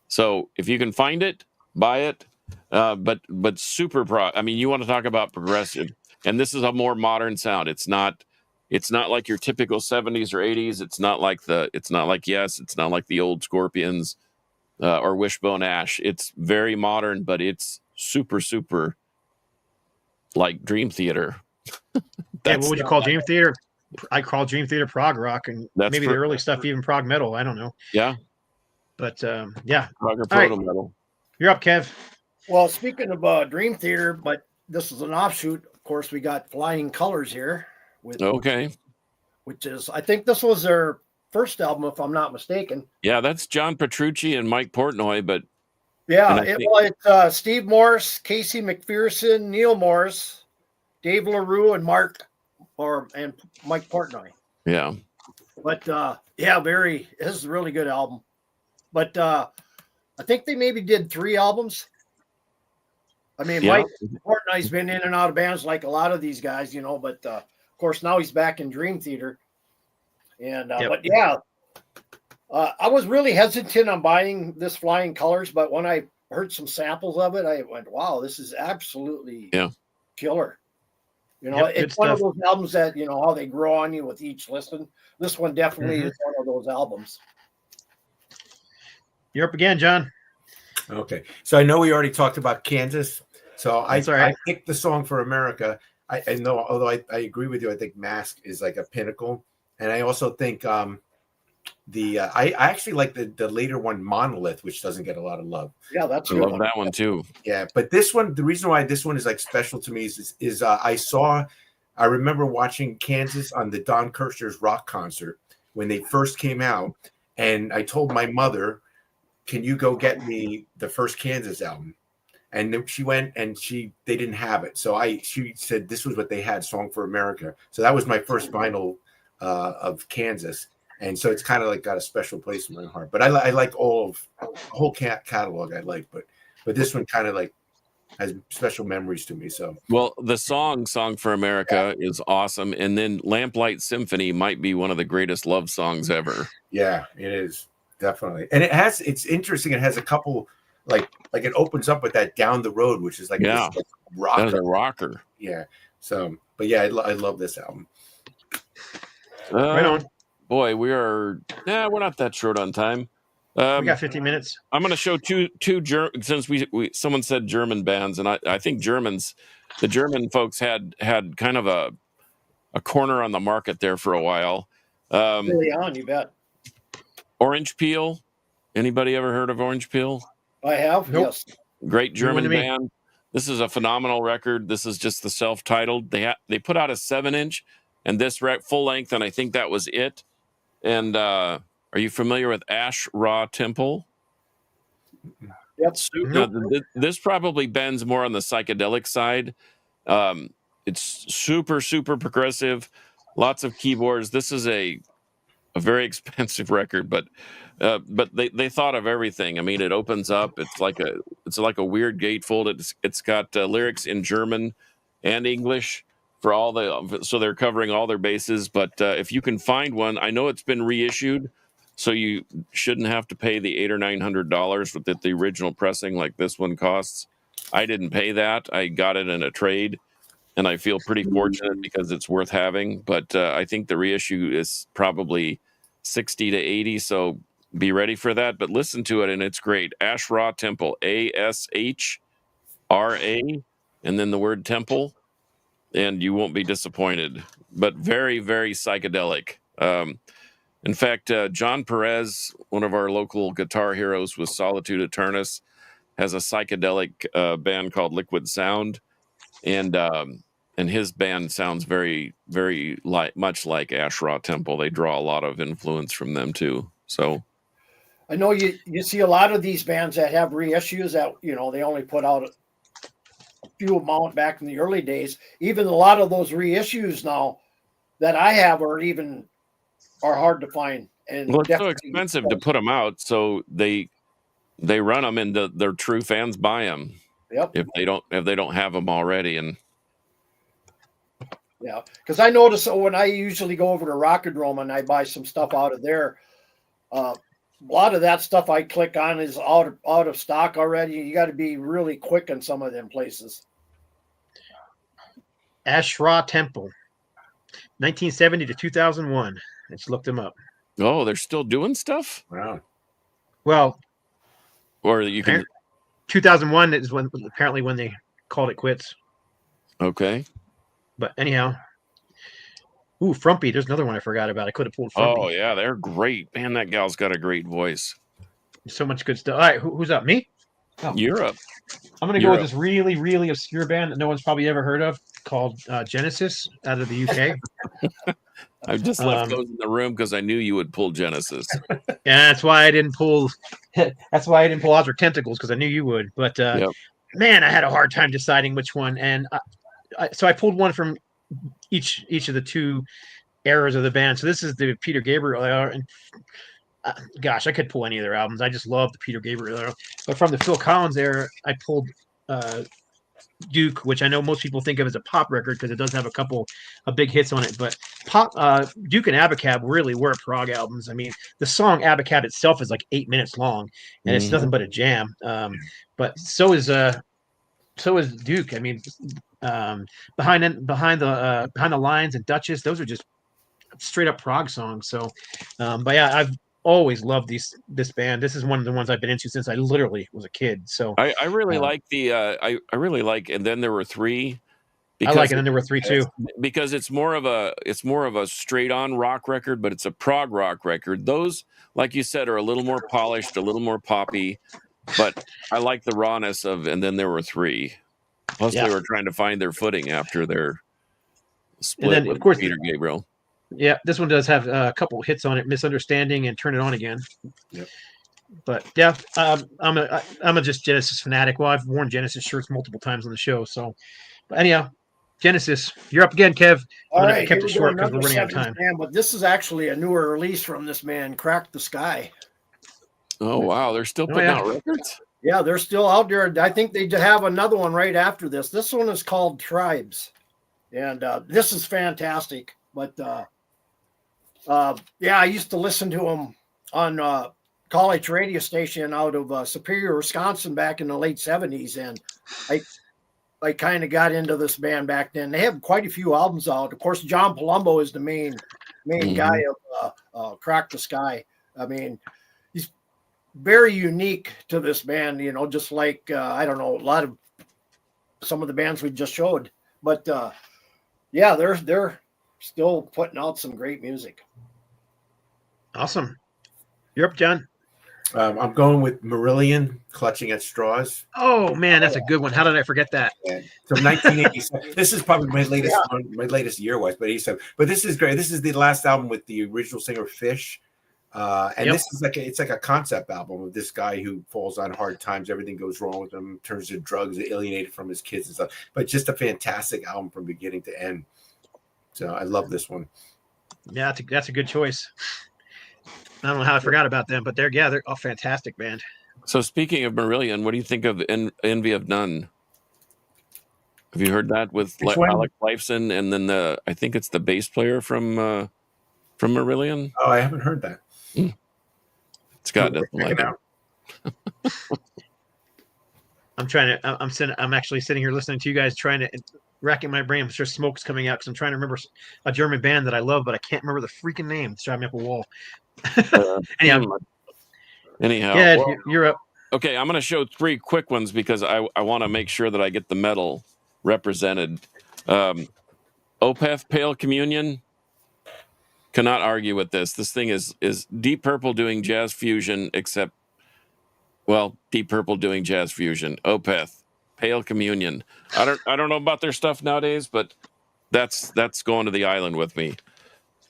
So if you can find it, buy it. But super prog. I mean, you want to talk about progressive, and this is a more modern sound. It's not like your typical 70s or 80s. It's not like Yes. It's not like the old Scorpions or Wishbone Ash. It's very modern, but it's super, super like Dream Theater. Yeah, what would you call Dream Theater? I call Dream Theater prog rock, and maybe the early stuff even prog metal. I don't know. Yeah. But yeah. Prog or proto metal. You're up, Kev. Well, speaking of Dream Theater, but this is an offshoot. Of course, we got Flying Colors here. Which is, I think this was their first album, if I'm not mistaken. Yeah, that's John Petrucci and Mike Portnoy, but yeah, it's Steve Morse, Casey McPherson, Neil Morse, Dave LaRue, and Mike Portnoy. Yeah. But this is a really good album. But I think they maybe did 3 albums. I mean, Mike Portnoy's been in and out of bands like a lot of these guys, but of course now he's back in Dream Theater. And but yeah, I was really hesitant on buying this Flying Colors, but when I heard some samples of it, I went, wow, this is absolutely killer. It's one of those albums that, how they grow on you with each listen. This one definitely is one of those albums. You're up again, John. Okay. So I know we already talked about Kansas. So I right. picked the song for America. I know, although I agree with you, I think Mask is like a pinnacle. And I also think I actually like the later one, Monolith, which doesn't get a lot of love. Yeah, that's I good. love that one too. Yeah, but this one, the reason why this one is like special to me is I remember watching Kansas on the Don Kirshner's rock concert when they first came out, and I told my mother, "Can you go get me the first Kansas album?" And then she went and they didn't have it. So she said this was what they had, Song for America. So that was my first vinyl of Kansas. And so it's kind of like got a special place in my heart. But I like the whole catalog I like, but this one kind of like has special memories to me. So well, the Song for America is awesome. And then Lamplight Symphony might be one of the greatest love songs ever. Yeah, it is. Definitely. And it's interesting. It has a couple like it opens up with that Down the Road, which is like this, like, rocker. That is a rocker. Yeah. So, but yeah, I love this album. Right on. Boy, we're not that short on time. We got 15 minutes. I'm going to show two since we someone said German bands, and I think the German folks had kind of a corner on the market there for a while. Early on, you bet. Orange Peel. Anybody ever heard of Orange Peel? I have. Nope. Yes. Great German band. This is a phenomenal record. This is just the self-titled. They put out a 7-inch and this full length, and I think that was it. And are you familiar with Ash Ra Temple? Yep. This probably bends more on the psychedelic side. It's super, super progressive. Lots of keyboards. This is a very expensive record, but they thought of everything. I mean, it opens up. It's like a weird gatefold. It's got lyrics in German and English for so they're covering all their bases. But if you can find one, I know it's been reissued, so you shouldn't have to pay the $800 or $900 that the original pressing like this one costs. I didn't pay that. I got it in a trade, and I feel pretty fortunate because it's worth having. But I think the reissue is probably 60 to 80, so be ready for that. But listen to it, and it's great. Ash Ra Temple, ASHRA, and then the word temple, and you won't be disappointed. But very, very psychedelic. In fact, John Perez, one of our local guitar heroes with Solitude Eternus, has a psychedelic band called Liquid Sound, and his band sounds very, very much like Ash Ra Temple. They draw a lot of influence from them too. So, I know you see a lot of these bands that have reissues that they only put out a few amount back in the early days. Even a lot of those reissues now that I have are hard to find. And well, it's so expensive to put them out, so they run them, and their true fans buy them. Yep. If they don't have them already, and yeah, because I notice when I usually go over to Rockadrome and I buy some stuff out of there, a lot of that stuff I click on is out of stock already. You got to be really quick in some of them places. Ash Ra Temple, 1970 to 2001. Let's look them up. Oh, they're still doing stuff? Wow. Well, or you can 2001 is when they called it quits. Okay. But anyhow, Frumpy. There's another one I forgot about. I could have pulled Frumpy. Oh yeah, they're great. Man, that gal's got a great voice. So much good stuff. All right, who's up? Me? Oh. Europe. I'm going to go with this really, really obscure band that no one's probably ever heard of called Genesis out of the UK. I just left those in the room because I knew you would pull Genesis. Yeah, that's why I didn't pull. That's why I didn't pull Osric Tentacles, because I knew you would. But man, I had a hard time deciding which one, and so I pulled one from each of the two eras of the band. So this is the Peter Gabriel era, and gosh, I could pull any of their albums. I just love the Peter Gabriel era. But from the Phil Collins era, I pulled Duke, which I know most people think of as a pop record because it does have a couple of big hits on it. But Duke and Abacab really were prog albums. I mean, the song Abacab itself is like 8 minutes long, and it's nothing but a jam. But so is Duke. I mean, behind the lines and Duchess, those are just straight up prog songs. So, but yeah, I've always loved this band. This is one of the ones I've been into since I literally was a kid. So I really like the I really like, and then there were three. I like it, and then there were three too. Because it's more of a straight on rock record, but it's a prog rock record. Those, like you said, are a little more polished, a little more poppy. But I like the rawness of, and then there were three. Plus, they were trying to find their footing after their split then, with of course, Peter Gabriel. Yeah, this one does have a couple hits on it, Misunderstanding and Turn It On Again. Yep. But yeah, I'm a just Genesis fanatic. Well, I've worn Genesis shirts multiple times on the show. So, but anyhow, Genesis, you're up again, Kev. All I right, kept here it we go. short because we're Another running out of 70s time. band, but this is actually a newer release from this man, Crack the Sky. Oh wow, they're still Oh, putting yeah. out records. Yeah, they're still out there. I think they have another one right after this. This one is called Tribes, and this is fantastic. But yeah, I used to listen to them on college radio station out of Superior, Wisconsin, back in the late '70s, and I kind of got into this band back then. They have quite a few albums out. Of course, John Palumbo is the main guy of Crack the Sky. I mean, he's very unique to this band, you know, just like I don't know, a lot of some of the bands we just showed. But yeah, they're still putting out some great music. Awesome. You're up, John. I'm going with Marillion, Clutching at Straws. Oh man, that's a good one. How did I forget that? Yeah. So 1987. This is probably my latest one, my latest year-wise, but 87. But this is great. This is the last album with the original singer Fish. And this is it's like a concept album of this guy who falls on hard times. Everything goes wrong with him, turns to drugs, alienated from his kids and stuff. But just a fantastic album from beginning to end. So I love this one. Yeah, that's a good choice. I don't know how I forgot about them, but they're a fantastic band. So speaking of Marillion, what do you think of Envy of None? Have you heard that with Alec Lifeson and then I think it's the bass player from Marillion? Oh, I haven't heard that. Scott doesn't like it. I'm actually sitting here listening to you guys trying to racking my brain. I'm sure smoke's coming out because I'm trying to remember a German band that I love, but I can't remember the freaking name. It's driving me up a wall. Anyhow, yeah, you're up. Okay, I'm going to show 3 quick ones because I want to make sure that I get the metal represented. Opeth Pale Communion. Cannot argue with this. This thing is Deep Purple doing jazz fusion, except, well, Deep Purple doing jazz fusion. Opeth Pale Communion. I don't know about their stuff nowadays, but that's going to the island with me.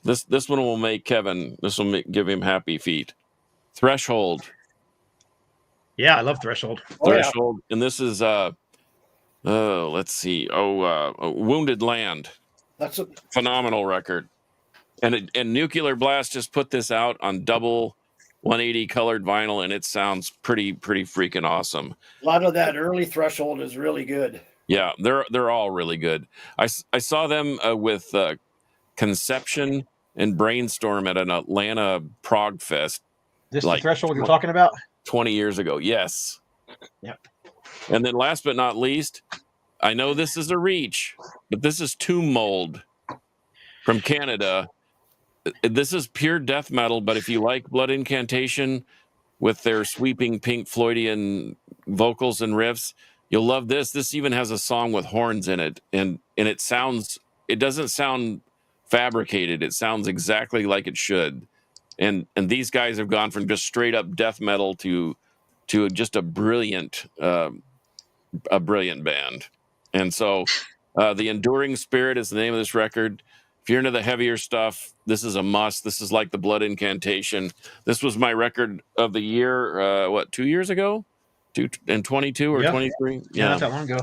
This one will make Kevin. This will give him happy feet. Threshold. Yeah, I love Threshold. Threshold, and this is let's see. Wounded Land. That's a phenomenal record. And Nuclear Blast just put this out on double 180 colored vinyl, and it sounds pretty freaking awesome. A lot of that early Threshold is really good. Yeah, they're all really good. I saw them with Conception and Brainstorm at an Atlanta Prog Fest. This the Threshold you're talking about? 20 years ago, yes. Yep. And then last but not least, I know this is a reach, but this is Tomb Mold from Canada. This is pure death metal, but if you like Blood Incantation with their sweeping Pink Floydian vocals and riffs, you'll love this. This even has a song with horns in it, and it doesn't sound fabricated. It sounds exactly like it should. And these guys have gone from just straight up death metal to just a brilliant band. And so The Enduring Spirit is the name of this record. If you're into the heavier stuff, this is a must. This is like the Blood Incantation. This was my record of the year, 2 years ago? 22 or 23? Yeah, not that long ago.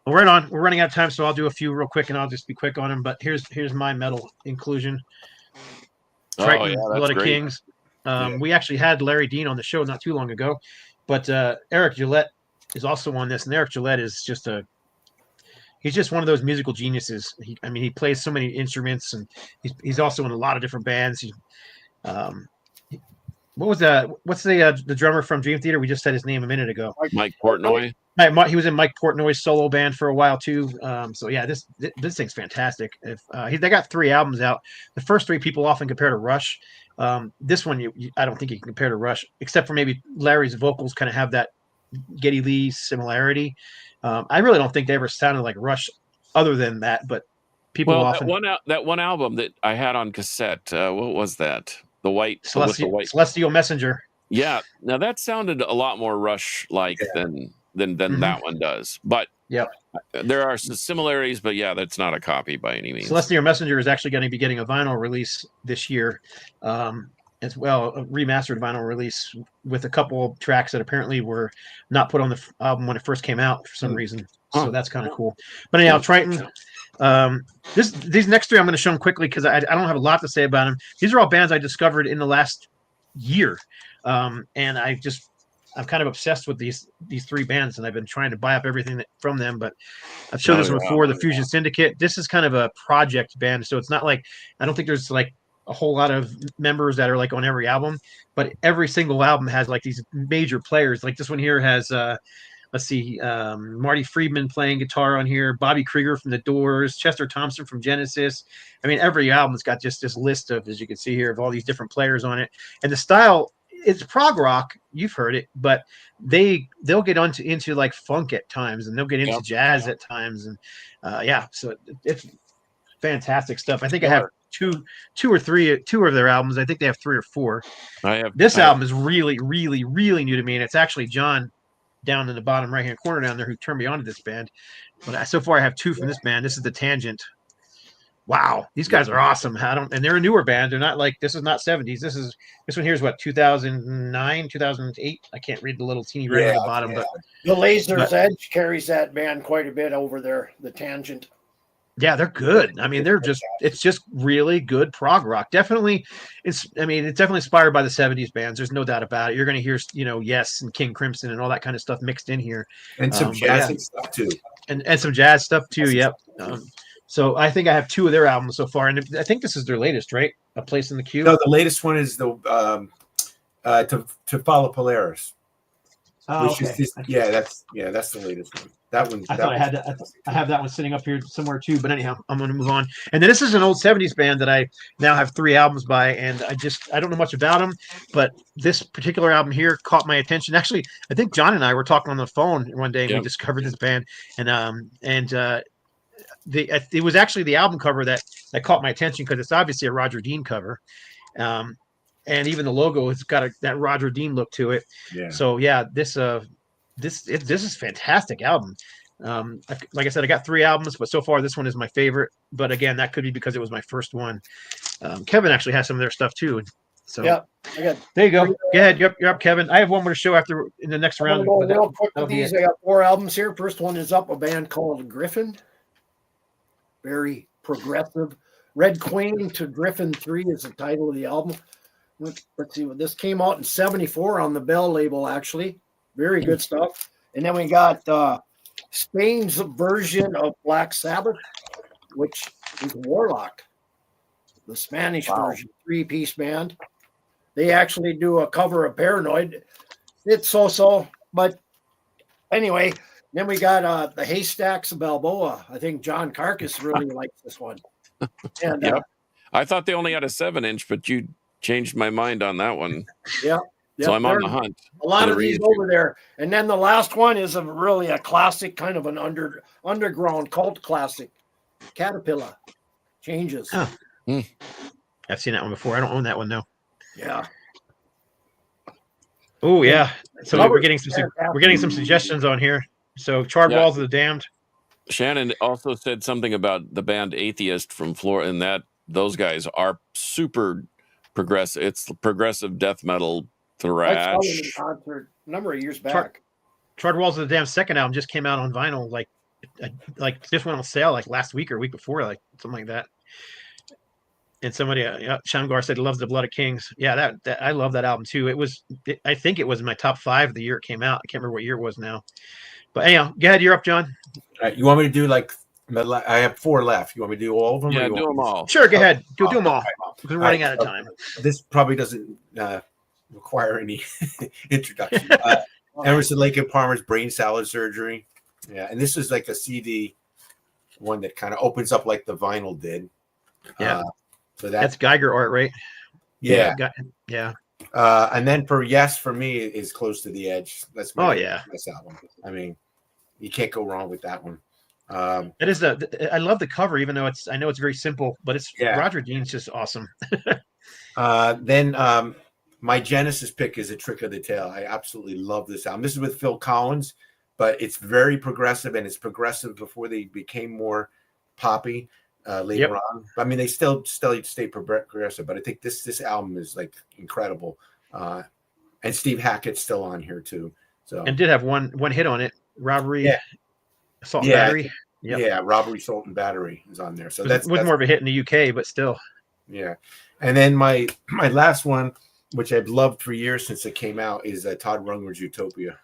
Well, right on. We're running out of time, so I'll do a few real quick, and I'll just be quick on them. But here's my metal inclusion. Triton, Blood of Kings. We actually had Larry Dean on the show not too long ago, but Eric Gillette is also on this, and Eric Gillette is he's just one of those musical geniuses. He plays so many instruments, and he's also in a lot of different bands. What's the drummer from Dream Theater? We just said his name a minute ago. Mike Portnoy. He was in Mike Portnoy's solo band for a while too. So yeah, this thing's fantastic. They got 3 albums out. The first 3 people often compare to Rush. This one, I don't think you can compare to Rush, except for maybe Larry's vocals kind of have that Geddy Lee similarity. I really don't think they ever sounded like Rush, other than that. But people often that one album that I had on cassette. What was that? The white Celestial Messenger. Yeah, now that sounded a lot more Rush-like than that one does. But there are some similarities. But yeah, that's not a copy by any means. Celestial Messenger is actually going to be getting a vinyl release this year, and as well, a remastered vinyl release with a couple of tracks that apparently were not put on the album when it first came out for some reason. So that's kind of cool. But anyhow, Triton. These next three I'm going to show them quickly because I don't have a lot to say about them. These are all bands I discovered in the last year, and I'm kind of obsessed with these three bands, and I've been trying to buy up everything from them. But I've shown this one before, the Fusion Syndicate. This is kind of a project band, so it's not like I don't think there's like a whole lot of members that are like on every album, but every single album has like these major players. Like this one here has let's see, Marty Friedman playing guitar on here, Bobby Krieger from The Doors, Chester Thompson from Genesis. I mean, every album's got just this list of, as you can see here, of all these different players on it. And the style, it's prog rock. You've heard it, but they'll get into like funk at times, and they'll get into jazz at times, and so it's fantastic stuff. I think I have two of their albums. I think they have 3 or 4. This album is really, really, really new to me, and it's actually John down in the bottom right hand corner down there who turned me on to this band. But so far I have 2 from this band. This is the Tangent. Wow, these guys are awesome. And they're a newer band. They're not like, this is not 70s. This one here is what, 2009, 2008. I can't read the little teeny right at the bottom, but the Laser's Edge carries that band quite a bit over there. The Tangent. Yeah, they're good. I mean, it's just really good prog rock. Definitely, it's definitely inspired by the 70s bands. There's no doubt about it. You're going to hear, Yes and King Crimson and all that kind of stuff mixed in here. And some jazzy stuff too. And some jazz stuff too. Yep. So I think I have 2 of their albums so far, and I think this is their latest, right? A Place in the Queue. No, the latest one is the to Follow Polaris. Oh, okay. That's the latest one. That one. I have that one sitting up here somewhere too. But anyhow, I'm going to move on. And then this is an old 70s band that I now have 3 albums by, and I don't know much about them, but this particular album here caught my attention. Actually, I think John and I were talking on the phone one day, and we discovered this band, it was actually the album cover that caught my attention because it's obviously a Roger Dean cover. And even the logo has got that Roger Dean look to it. Yeah. So this is fantastic album. Like I said, I got 3 albums, but so far this one is my favorite. But again, that could be because it was my first one. Kevin actually has some of their stuff too. So there you go. Go ahead. You're up, Kevin. I have one more to show after in the next round. Go real quick with these. I got 4 albums here. First one is up, a band called Griffin. Very progressive. Red Queen to Griffin 3 is the title of the album. Let's see. This came out in '74 on the Bell label, actually. Very good stuff. And then we got Spain's version of Black Sabbath, which is Warlock, the Spanish version, 3-piece band. They actually do a cover of Paranoid. It's so-so, but anyway. Then we got the Haystacks of Balboa. I think John Carcass really likes this one. And I thought they only had a 7-inch, but you changed my mind on that one. Yeah. So I'm on the hunt. A lot of these over there. And then the last one is really a classic, kind of an underground cult classic. Caterpillar. Changes. Oh. I've seen that one before. I don't own that one though. Yeah. Oh yeah. So we're getting some suggestions on here. So Charred Walls of the Damned. Shannon also said something about the band Atheist from Florida, and that those guys are super progressive. It's progressive death metal thrash. I saw them in concert a number of years back. Charred Walls of the Damned second album just came out on vinyl, like just went on sale like last week or week before, like something like that. And somebody, Shamgar said, loves the Blood of Kings. Yeah, that I love that album too. I think it was in my top 5 the year it came out. I can't remember what year it was now. But anyhow, go ahead. You're up, John. All right, you want me to do I have 4 left. You want me to do all of them? Yeah, do them all. Sure, go ahead. Do them all. We're running out of time. This probably doesn't require any introduction. Emerson, Lake and Palmer's Brain Salad Surgery. Yeah, and this is like a CD one that kind of opens up like the vinyl did. Yeah. So that's Geiger art, right? Yeah. Yeah. And then for me is Close to the Edge. That's my album. I mean, you can't go wrong with that one. It is I love the cover, even though I know it's very simple, but it's Roger Dean's just awesome. Then my Genesis pick is A Trick of the Tail. I absolutely love this album. This is with Phil Collins, but it's very progressive, and it's progressive before they became more poppy. later on. I mean, they still stay progressive, but I think this album is like incredible. And Steve Hackett's still on here too. So and did have one hit on it, Robbery, Yeah. Assault and Battery. Yep. Yeah, Robbery, Assault and Battery is on there. So that's more of a hit in the UK, but still. Yeah. And then my last one, which I've loved for years since it came out, is Todd Rundgren's Utopia.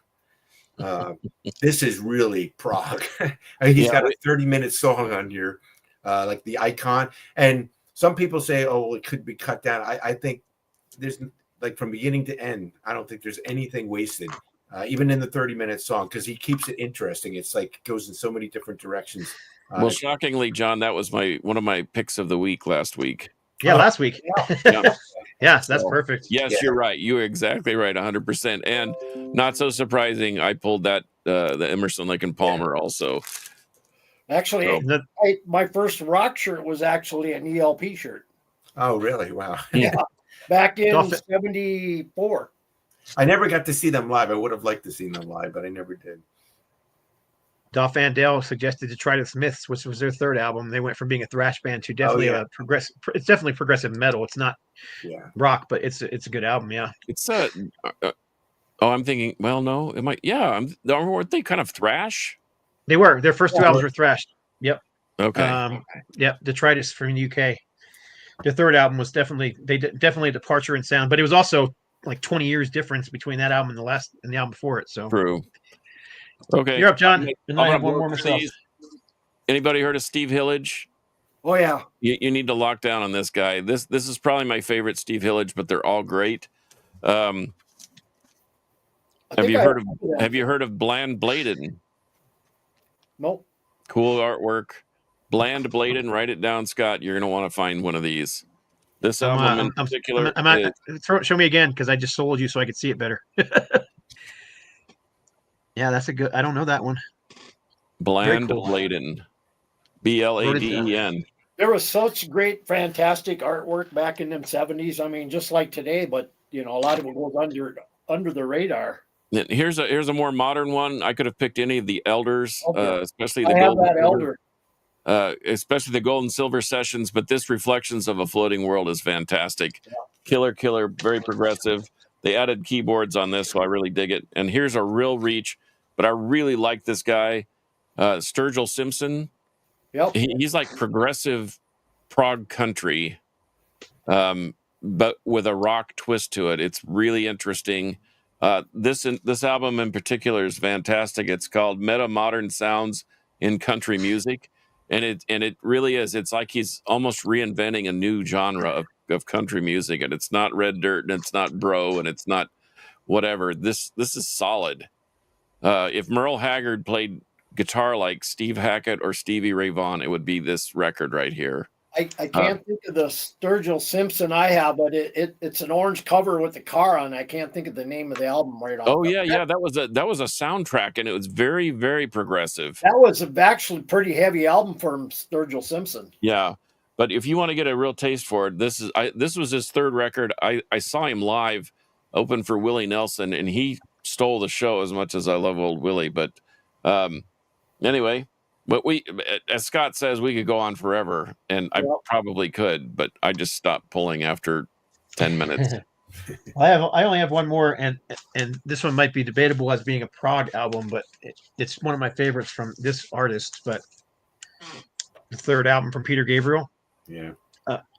This is really prog. I mean, he's got a 30-minute song on here, like the Icon. And some people say, oh, well, it could be cut down. I think there's, like, from beginning to end, I don't think there's anything wasted, even in the 30-minute song, because he keeps it interesting. It's like goes in so many different directions. Well, shockingly, John, that was one of my picks of the week last week. Yeah, last week. Yeah. Yeah, that's perfect. Yes, you're right. You're exactly right, 100%. And not so surprising, I pulled that the Emerson, Lake and Palmer also. Actually, my first rock shirt was actually an ELP shirt. Oh, really? Wow. Yeah, back in '74. I never got to see them live. I would have liked to see them live, but I never did. Dolph Van Dale suggested to try the Smiths, which was their third album. They went from being a thrash band to definitely a progressive. It's definitely progressive metal. It's not rock, but it's a good album. Yeah, it's I'm thinking. Well, no, it might. Yeah, weren't they kind of thrash? They were. Their first two albums were thrashed. Yep. Okay. Yep. Detritus from the UK. The third album was definitely a departure in sound, but it was also like 20 years difference between that album and the album before it. So true. Okay, you're up, John. And I have one more myself. Anybody heard of Steve Hillage? Oh yeah. You need to lock down on this guy. This is probably my favorite Steve Hillage, but they're all great. Have you heard of Bland Bladen? Nope. Cool artwork. Bland Bladen. Write it down, Scott. You're gonna want to find one of these. This album in particular. Show me again, because I just sold you so I could see it better. Yeah, that's a good. I don't know that one. Bland Bladen. Bladen. There was such great, fantastic artwork back in them 70s. I mean, just like today, but a lot of it goes under the radar. Here's a more modern one. I could have picked any of the Elders, especially the especially the Gold and Silver Sessions. But this Reflections of a Floating World is fantastic. Yeah. Killer, very progressive. They added keyboards on this, so I really dig it. And here's a real reach, but I really like this guy, Sturgill Simpson. Yep. He's like progressive prog country, but with a rock twist to it. It's really interesting. This album in particular is fantastic. It's called Meta Modern Sounds in Country Music, and it really is. It's like he's almost reinventing a new genre of country music, and it's not red dirt, and it's not bro, and it's not whatever. This is solid. If Merle Haggard played guitar like Steve Hackett or Stevie Ray Vaughan, it would be this record right here. I can't think of the Sturgill Simpson I have, but it's an orange cover with the car on. I can't think of the name of the album right off. Oh yeah. That was a soundtrack, and it was very, very progressive. That was actually pretty heavy album from Sturgill Simpson. Yeah, but if you want to get a real taste for it, this was his third record. I saw him live, open for Willie Nelson, and he stole the show as much as I love old Willie. But anyway. But as Scott says, we could go on forever, and I probably could, but I just stopped pulling after 10 minutes. I only have one more, and this one might be debatable as being a prog album, but it's one of my favorites from this artist. But the third album from Peter Gabriel,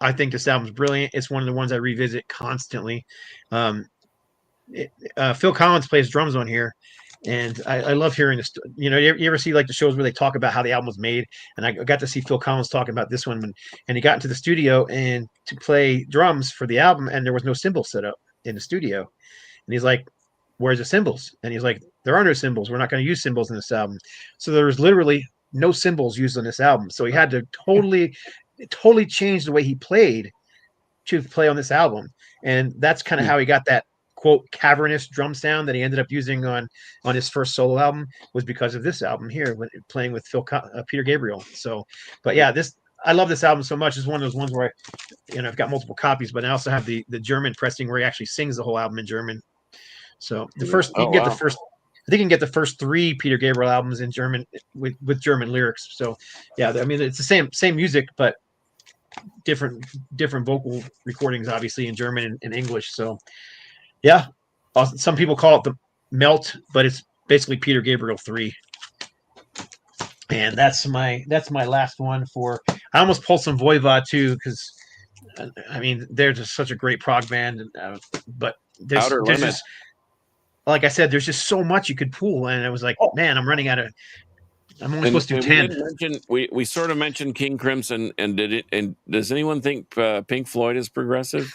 I think this album's brilliant. It's one of the ones I revisit constantly. Phil Collins plays drums on here. And I love hearing this. You ever see like the shows where they talk about how the album was made? And I got to see Phil Collins talking about this one and he got into the studio and to play drums for the album, and there was no cymbals set up in the studio. And he's like, "Where's the cymbals?" And he's like, "There are no cymbals. We're not going to use cymbals in this album." So there was literally no cymbals used on this album. So he had to totally change the way he played to play on this album, and that's kind of how he got that quote cavernous drum sound that he ended up using on his first solo album, was because of this album here when playing with Peter Gabriel. So, but yeah, I love this album so much. It's one of those ones where I've got multiple copies, but I also have the German pressing where he actually sings the whole album in German. So the first I think you can get the first 3 Peter Gabriel albums in German with German lyrics. So yeah, I mean it's the same music, but different vocal recordings, obviously in German and English. So yeah, some people call it the Melt, but it's basically Peter Gabriel 3. And that's my last one for. I almost pulled some Voivod too because I mean they're just such a great prog band, but there's Limit. just, like I said, there's just so much you could pull, and I was like, man, I'm running out of. I'm only supposed to do 10. We sort of mentioned King Crimson, and does anyone think Pink Floyd is progressive?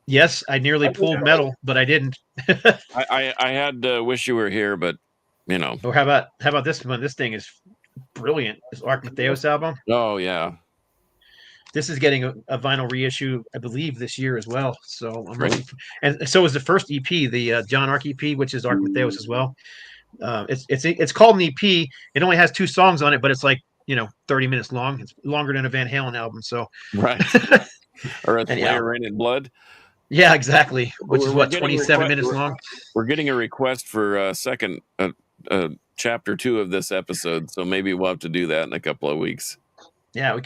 Yes, I nearly pulled metal, but I didn't. I had Wish You Were Here, but you know. Or how about this one? This thing is brilliant. This Ark Matheos album. Oh yeah. This is getting a vinyl reissue, I believe, this year as well. So I'm ready. And so is the first EP, the John Ark EP, which is Ark Matheos as well. It's called an EP. It only has 2 songs on it, but it's like 30 minutes long. It's longer than a Van Halen album. So right. Or a Slayer Rain and Blood. Yeah, exactly. Which is what 27 minutes long. We're getting a request for second chapter 2 of this episode, so maybe we'll have to do that in a couple of weeks. Yeah, we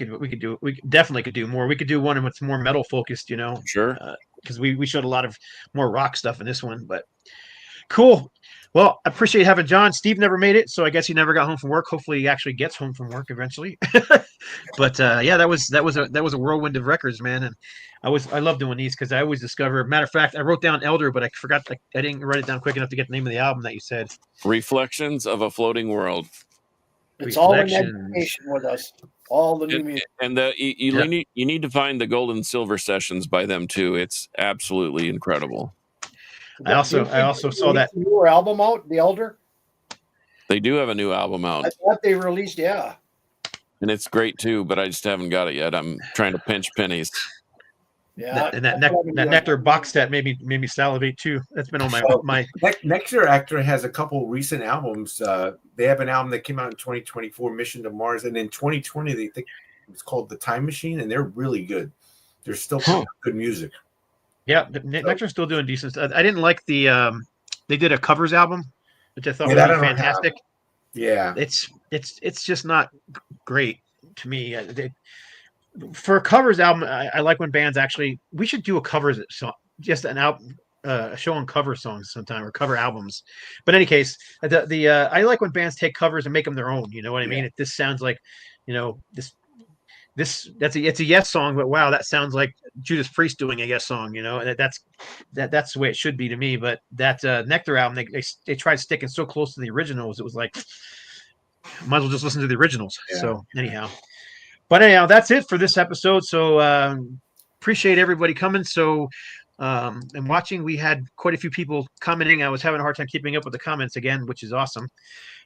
definitely could do more. We could do one that's more metal focused, Sure. Because we showed a lot of more rock stuff in this one, but cool. Well, I appreciate having John. Steve never made it, so I guess he never got home from work. Hopefully, he actually gets home from work eventually. But yeah, that was a whirlwind of records, man. And I love doing these because I always discover. Matter of fact, I wrote down Elder, but I forgot. I didn't write it down quick enough to get the name of the album that you said. Reflections of a Floating World. It's all in education with us. All the new music. And you need to find the Gold and Silver sessions by them too. It's absolutely incredible. I also saw that newer album out, The Elder. They do have a new album out. I thought they released, yeah. And it's great too, but I just haven't got it yet. I'm trying to pinch pennies. Yeah, and that Nectar box set made me salivate too. That's been on my. Nectar actually has a couple recent albums. They have an album that came out in 2024, Mission to Mars, and in 2020 they think it's called The Time Machine, and they're really good. They're still good music. Yeah, Nectar's still doing decent. I didn't like the they did a covers album, which I thought was fantastic. It's just not great to me. For a covers album, I like when bands actually. We should do a covers song, just an album, a show on cover songs sometime or cover albums. But in any case, I like when bands take covers and make them their own. You know what I mean? This sounds like, it's a Yes song, but wow, that sounds like Judas Priest doing a Yes song. That's the way it should be to me. But that Nectar album, they tried sticking so close to the originals, it was like, might as well just listen to the originals. Yeah. So anyhow. But anyhow, that's it for this episode. So appreciate everybody coming. So and watching, we had quite a few people commenting. I was having a hard time keeping up with the comments again, which is awesome.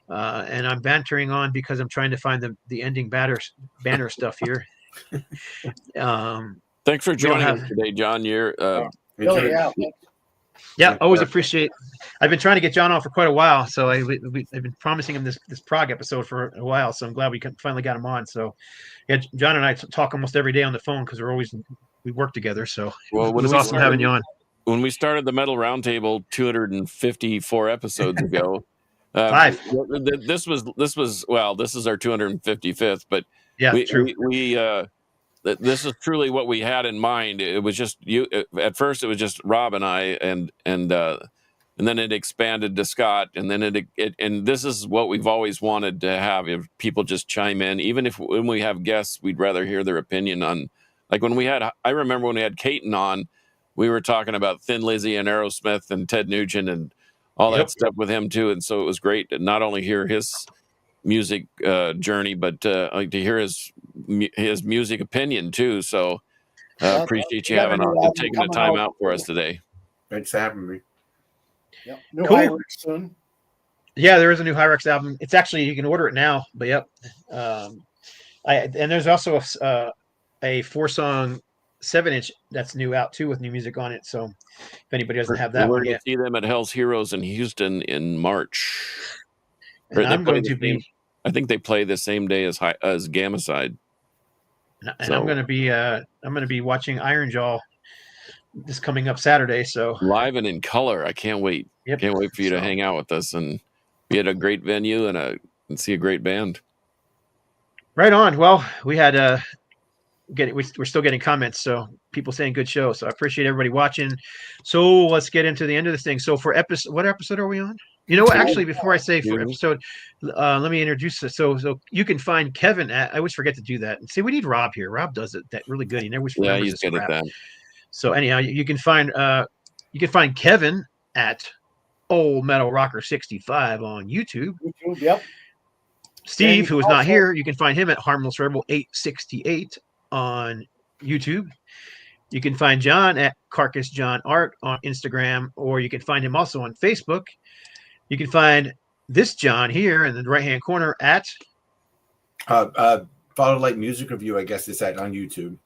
And I'm bantering on because I'm trying to find the ending banner stuff here. Thanks for joining us today, John. Yeah, always appreciate. I've been trying to get John on for quite a while, so I've been promising him this Prog episode for a while. So I'm glad we finally got him on. So yeah, John and I talk almost every day on the phone because we work together. So it was awesome having you on. When we started the Metal Roundtable 254 episodes ago, 5. This is our 255th, but yeah, true. This is truly what we had in mind. It was just you. At first, it was just Rob and I, and then it expanded to Scott, and then and this is what we've always wanted to have. If people just chime in, even when we have guests, we'd rather hear their opinion on. Like I remember when we had Caton on, we were talking about Thin Lizzy and Aerosmith and Ted Nugent and all that stuff with him too, and so it was great to not only hear his music journey, but to hear his music opinion too. So appreciate you taking the time out for us today. Thanks for having me. Yep. New Hyrex soon. Yeah, there is a new Hyrex album. It's actually, you can order it now. But yep. And there's also a 4-song 7-inch that's new out too with new music on it. So if anybody doesn't have that, we're going to see them at Hell's Heroes in Houston in March. I think they play the same day as Gamacide. And I'm going to be watching Iron Jaw this coming up Saturday. So live and in color. I can't wait. Yep. Can't wait for you to hang out with us and We had a great venue and see a great band. Right on. Well, we had we're still getting comments, so people saying good show. So I appreciate everybody watching. So let's get into the end of this thing. So for what episode are we on? You know what? Actually, before I say for episode, let me introduce this. So you can find Kevin at. I always forget to do that. And see, we need Rob here. Rob does it that really good. He never remembers he's good at that. So anyhow, you can find Kevin at Old Metal Rocker 65 on YouTube. Yep. Steve, who is not here, you can find him at Harmless Rebel 868 on YouTube. You can find John at Carcass John Art on Instagram, or you can find him also on Facebook. You can find this John here in the right-hand corner at Follow Light Music Review, I guess it's on YouTube.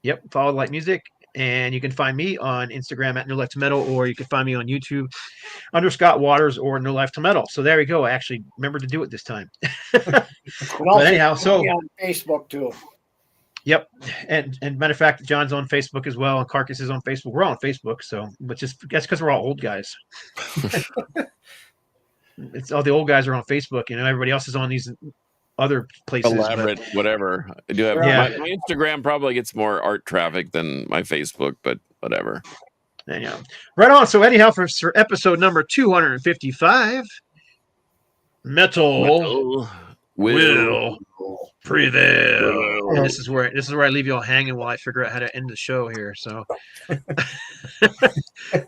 Yep, Follow Light Music. And you can find me on Instagram at No Life to Metal, or you can find me on YouTube under Scott Waters or No Life to Metal. So there we go. I actually remembered to do it this time. But anyhow, so on Facebook too. Yep, and matter of fact, John's on Facebook as well, and Carcass is on Facebook. We're all on Facebook, so but that's because we're all old guys. It's all the old guys are on Facebook. Everybody else is on these other places. Elaborate, whatever. I do have my Instagram probably gets more art traffic than my Facebook, but whatever. Anyhow, right on. So anyhow, for episode number 255, Metal will prevail. And this is where I leave you all hanging while I figure out how to end the show here. So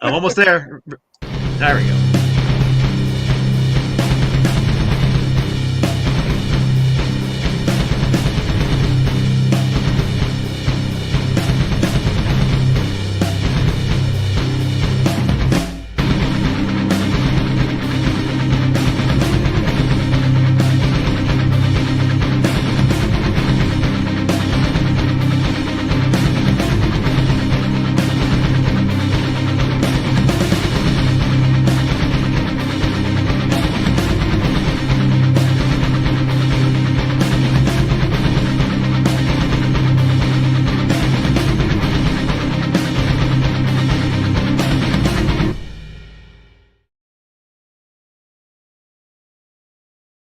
I'm almost there. There we go.